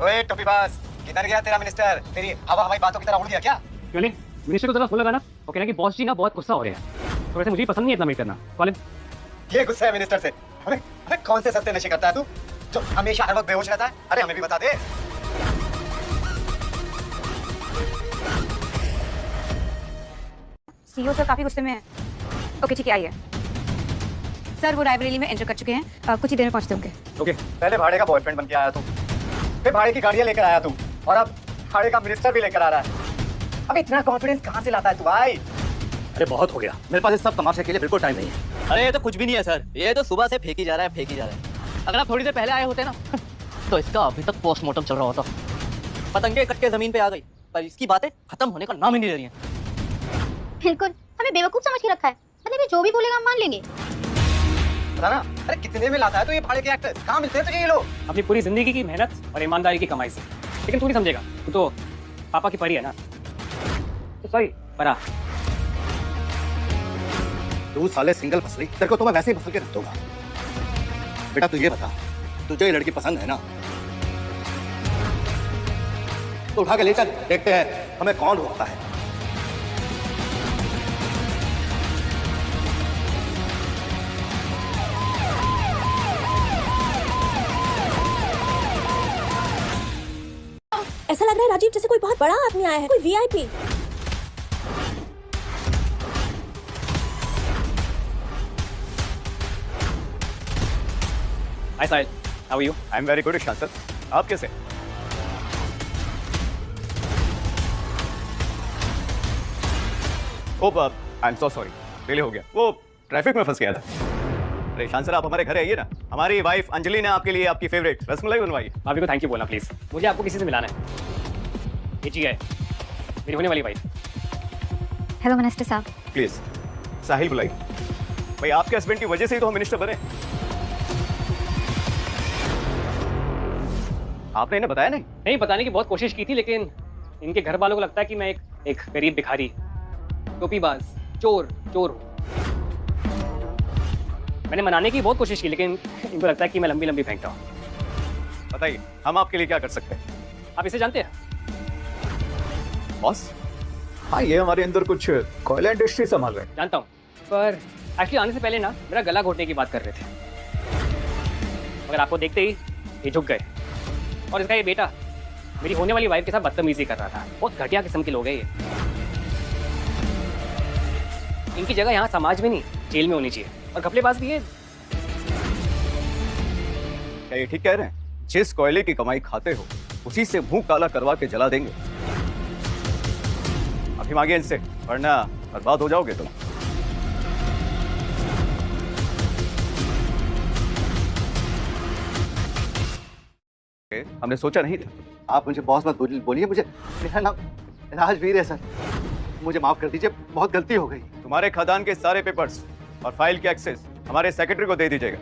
ओए टोपीबाज, किधर गया तेरा मिनिस्टर? तेरी हवा हवाई बातों की तरह उड़ गया क्या?
क्यों नहीं? मिनिस्टर को जरा फोन लगाना। वो कहना कि बॉस जी ना बहुत गुस्सा हो रहे हैं। तो वैसे मुझे पसंद नहीं इतना मीट करना। कॉलेज
ये गुस्सा है मिनिस्टर से। हमें कौन से सस्ते नशे करता है तू, जो हमेशा हर वक्त बेहोश रहता है? अरे हमें भी बता दे।
सीईओ सर काफी गुस्से में है। ओके ठीक है, आइए। सर वो रायबरेली में एंटर कर चुके हैं, कुछ ही देर में पहुंचते होंगे।
ओके, पहले भाड़े का बॉयफ्रेंड बन के आया तू, फिर भाड़े की गाड़ियां लेकर आया तू, और अब भाड़े का मिनिस्टर भी लेकर आ रहा है। अब इतना कॉन्फिडेंस कहाँ से लाता है तू भाई?
अरे बहुत हो गया, मेरे पास इस सब तमाशे के लिए बिल्कुल टाइम नहीं है।
अरे ये तो कुछ भी नहीं है सर, ये तो सुबह से फेंकी जा रहा है, फेंकी जा रहा है। अगर आप थोड़ी देर पहले आए होते ना तो इसका अभी तक पोस्टमार्टम चल रहा होता। पतंगे कट के जमीन पे आ गई, पर इसकी बातें खत्म होने का नाम ही नहीं ले रही हैं।
बिल्कुल, हमें बेवकूफ समझ के रखा है। मतलब ये जो भी बोलेगा हम मान लेंगे।
पता ना, अरे कितने में लाता है तो ये भाड़े के एक्टर? कहाँ मिलते हैं तुझे ये लोग?
अपनी पूरी जिंदगी की मेहनत और ईमानदारी की कमाई से। लेकिन तू नहीं समझेगा, तू तो पापा की परी है ना। तो सॉरी परा।
तू साले सिंगल फसली, तेरे को तो मैं वैसे ही फंस के रख दूंगा। बेटा तू ये बता, तुझे ये लड़की पसंद है ना? तो उठा के ले चल, देखते हैं हमें कौन रोकता है।
ऐसा लग रहा है राजीव जैसे कोई बहुत बड़ा आदमी आया है, कोई VIP.
Hi Sahil, how are you?
I'm very good, Ishan sir. आप कैसे? ओह, I'm so sorry. डिले हो गया, वो ट्रैफिक में फंस गया था। अरे ईशान सर, आप हमारे घर आइए ना। हमारी वाइफ अंजलि ने आपके लिए आपकी फेवरेट रसमलाई बनवाई।
भाभी को थैंक यू बोलना प्लीज। मुझे आपको किसी से मिलाना है। ये जी है मेरी होने वाली वाइफ।
हेलो मिनिस्टर साहब।
प्लीज साहिल बुलाई। भाई आपके हस्बैंड की वजह से ही तो हम मिनिस्टर बने। आपने इन्हें बताया नहीं?
नहीं, बताने की बहुत कोशिश की थी, लेकिन इनके घर वालों को लगता है कि मैं एक गरीब भिखारी, टोपीबाज, चोर हूँ। मैंने मनाने की बहुत कोशिश की, लेकिन इनको लगता है कि मैं लंबी लंबी फेंकता हूँ।
बताइए हम आपके लिए क्या कर सकते हैं?
आप इसे जानते हैं?
बॉस? हाँ, ये हमारे अंदर कुछ कोयला इंडस्ट्री संभाल रहे हैं।
जानता हूँ, पर एक्चुअली आने से पहले ना मेरा गला घोटने की बात कर रहे थे, मगर आपको देखते ही ये झुक गए। और इसका ये बेटा मेरी होने वाली वाइफ के साथ बदतमीजी कर रहा था। बहुत घटिया किस्म के लोग हैं ये। इनकी जगह यहाँ समाज में नहीं, जेल में होनी चाहिए। और घपलेबाज भी है।
क्या ये ठीक कह रहे हैं? जिस कोयले की कमाई खाते हो उसी से मुंह काला करवा के जला देंगे। अभी मांगे इनसे, वरना बर्बाद हो जाओगे तुम। हमने सोचा नहीं था।
आप मुझे बॉस मत बोलिए, मुझे मेरा नाम राजवीर है सर। मुझे माफ कर दीजिए, बहुत गलती हो गई।
तुम्हारे खदान के सारे पेपर्स और फाइल के एक्सेस हमारे सेक्रेटरी को दे दीजिएगा।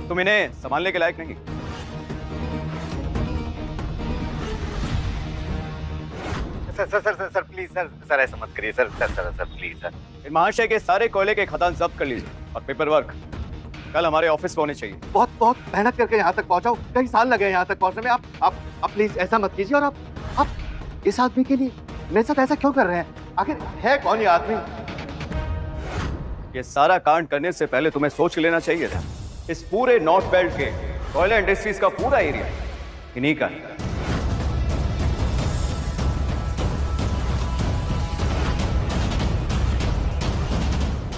तुम इन्हें संभालने के लायक नहीं।
सर प्लीज सर ऐसा मत करिए सर प्लीज सर।
इन महाशय के सारे कोयले के खदान जब्त कर लीजिए और पेपर वर्क कल हमारे ऑफिस में होने चाहिए।
बहुत मेहनत करके यहाँ तक पहुँचा हूँ, कई साल लगे यहाँ तक पहुँचने में। आप प्लीज ऐसा मत कीजिए। और आप इस आदमी के लिए मेरे साथ ऐसा क्यों कर रहे हैं? आखिर है कौन ये आदमी?
ये सारा कांड करने से पहले तुम्हें सोच लेना चाहिए था। इस पूरे नॉर्थ बेल्ट के कोयला इंडस्ट्रीज का पूरा एरिया इन्हीं का है।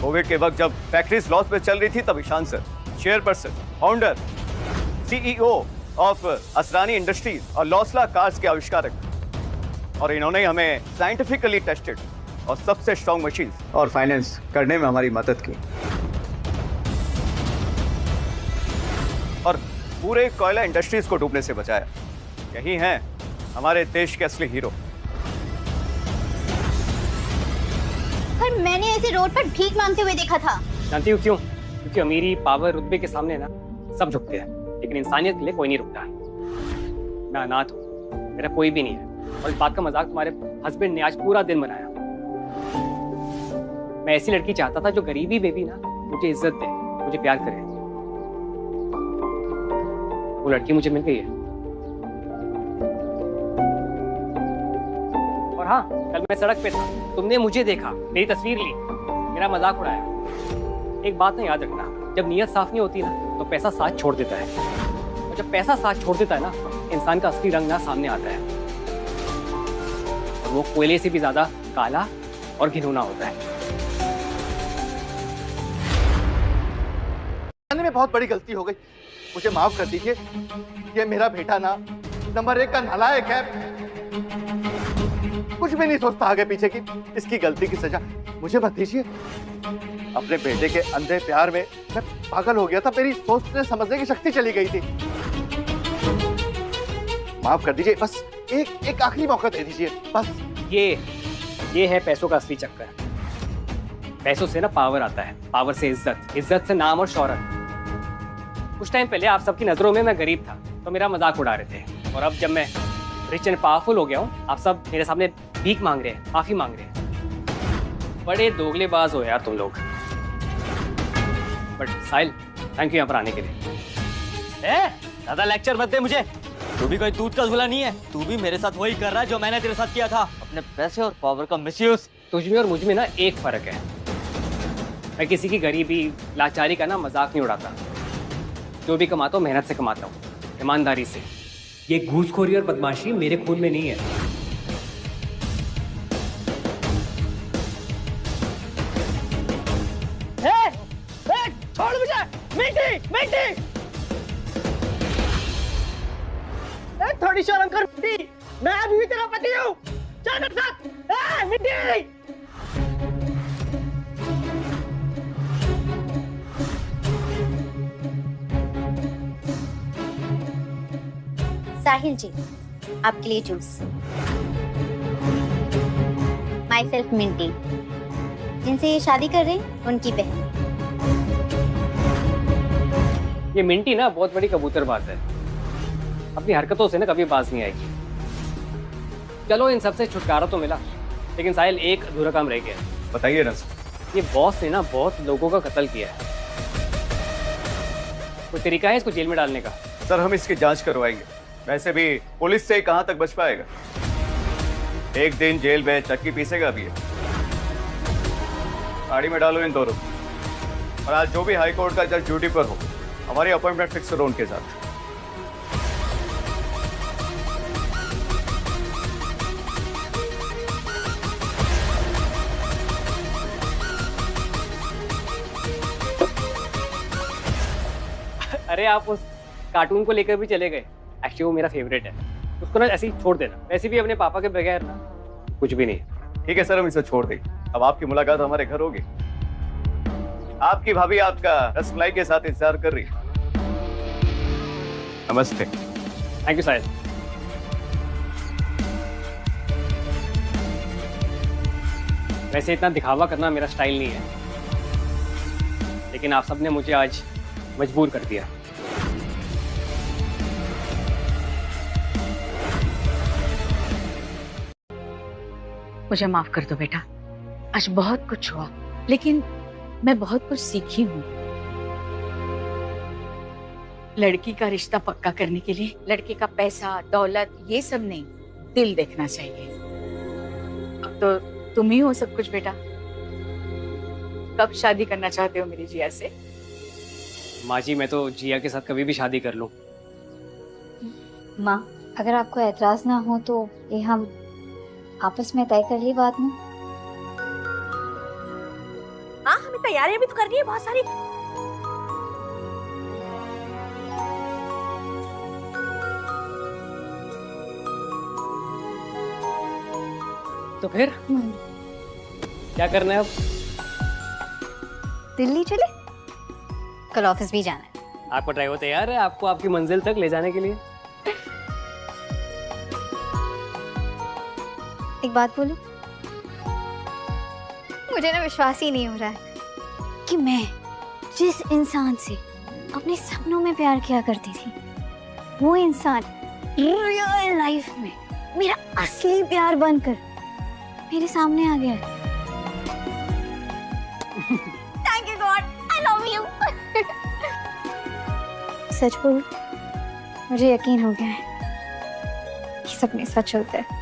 कोविड के वक्त जब फैक्ट्रीज लॉस पे चल रही थी, तब Ishaan sir chairperson, founder, CEO of Asrani industries और लॉसला कार्स के आविष्कारक, और इन्होंने हमें साइंटिफिकली टेस्टेड और सबसे स्ट्रॉन्ग मशीन और फाइनेंस करने में हमारी मदद की, और पूरे कोयला इंडस्ट्रीज को डूबने से बचाया। यही हैं हमारे देश के असली हीरो।
पर मैंने ऐसे रोड पर भीख मांगते हुए देखा था।
जानती हूँ क्यों? क्योंकि अमीरी, पावर, रुतबे के सामने ना सब झुकते हैं, लेकिन इंसानियत के लिए कोई नहीं रुकता है। मैं अनाथ हूँ, मेरा कोई भी नहीं है। और इस बात का मजाक तुम्हारे हस्बैंड ने आज पूरा दिन बनाया। मैं ऐसी लड़की चाहता था जो गरीबी में भी ना मुझे इज्जत दे, मुझे प्यार करे। वो लड़की मुझे मिल गई है। और हाँ, कल मैं सड़क पे था, तुमने मुझे देखा, मेरी तस्वीर ली, मेरा मजाक उड़ाया। एक बात ना याद रखना, जब नीयत साफ नहीं होती ना तो पैसा साथ छोड़ देता है, और जब पैसा साथ छोड़ देता है ना, इंसान का असली रंग ना सामने आता है, और वो कोयले से भी ज्यादा काला और घिनौना होता है।
में बहुत बड़ी गलती हो गई, मुझे माफ कर दीजिए। ये मेरा बेटा ना नंबर 1 का नालायक है, कुछ भी नहीं सोचता आगे पीछे की। इसकी गलती की सजा मुझे मत दीजिए। अपने बेटे के अंधे प्यार में मैं पागल हो गया था, मेरी सोचने समझने की शक्ति चली गई थी। माफ कर दीजिए, बस एक आखिरी मौका दे दीजिए बस।
ये है पैसों का असली चक्कर। पैसों से ना पावर आता है, पावर से इज्जत, इज्जत से नाम और शोहरत। कुछ टाइम पहले आप सबकी नजरों में मैं गरीब था तो मेरा मजाक उड़ा रहे थे, और अब जब मैं रिच एंड पावरफुल हो गया हूँ, आप सब मेरे सामने भीख मांग रहे हैं, माफी मांग रहे हैं। बड़े दोगलेबाज हो यार तुम लोग। बट साहिल, थैंक यू यहाँ पर आने के लिए।
ज्यादा लेक्चर मत दे मुझे। तू भी कोई दूध का झूला नहीं है, तू भी मेरे साथ वही कर रहा है जो मैंने तेरे साथ किया था, अपने पैसे और पावर का मिसयूज।
तुझ में और मुझ में ना एक फर्क है, मैं किसी की गरीबी लाचारी का ना मजाक नहीं उड़ाता। जो भी कमाता हूँ मेहनत से कमाता हूँ, ईमानदारी से। ये घूसखोरी और बदमाशी मेरे खून में नहीं है।
छोड़ मुझे, मिट्टी मिट्टी। थोड़ी शर्म कर मिट्टी, मैं अभी भी तेरा पति हूँ। चल मेरे साथ। मिट्टी।
साहिल जी, आपके लिए जूस। माई सेल्फ मिंटी, जिनसे ये शादी कर रहे हैं उनकी बहन।
ये मिंटी ना बहुत बड़ी कबूतरबाज है, अपनी हरकतों से ना कभी बाज नहीं आएगी। चलो इन सबसे छुटकारा तो मिला, लेकिन साहिल एक अधूरा काम रह गया।
बताइए ना।
ये बॉस ने ना बहुत लोगों का कत्ल किया है। कोई तरीका है इसको जेल में डालने का?
सर हम इसकी जांच करवाएंगे, वैसे भी पुलिस से कहां तक बच पाएगा। एक दिन जेल में चक्की पीसेगा भी है। गाड़ी में डालो इन दोनों, और आज जो भी हाई कोर्ट का जज ड्यूटी पर हो, हमारी अपॉइंटमेंट फिक्स करो उनके साथ।
अरे आप उस कार्टून को लेकर भी चले गए। एक्चुअली वो मेरा फेवरेट है, उसको ना ऐसे ही छोड़ देना। वैसे भी अपने पापा के बगैर ना कुछ भी नहीं।
ठीक है सर, हम इसे छोड़ देंगे। अब आपकी मुलाकात हमारे घर होगी। आपकी भाभी आपका रसमलाई के साथ इंतजार कर रही है। नमस्ते।
थैंक यू साहिल। वैसे इतना दिखावा करना मेरा स्टाइल नहीं है, लेकिन आप सबने मुझे आज मजबूर कर दिया।
मुझे माफ कर दो बेटा, आज बहुत कुछ हुआ, लेकिन मैं बहुत कुछ सीखी हूँ। लड़की का रिश्ता पक्का करने के लिए लड़के का पैसा दौलत ये सब नहीं, दिल देखना चाहिए। अब तो तुम ही हो सब कुछ बेटा। कब शादी करना चाहते हो मेरी जिया से?
माँ जी, मैं तो जिया के साथ कभी भी शादी कर लूं।
माँ, अगर आपको एतराज ना हो तो ये हम आपस में तय कर ली बात में।
हाँ, हमें तैयारियां भी तो करनी है बहुत सारी।
तो फिर क्या करना है अब?
दिल्ली चले, कल ऑफिस भी जाना है।
आपका ड्राइवर तैयार है आपको आपकी मंजिल तक ले जाने के लिए?
एक बात बोलूं, मुझे ना विश्वास ही नहीं हो रहा है कि मैं जिस इंसान से अपने सपनों में प्यार किया करती थी, वो इंसान रियल लाइफ में मेरा असली प्यार बनकर मेरे सामने आ गया है। Thank you god, I love you. सच बोल, मुझे यकीन हो गया है कि सपने सच होते हैं।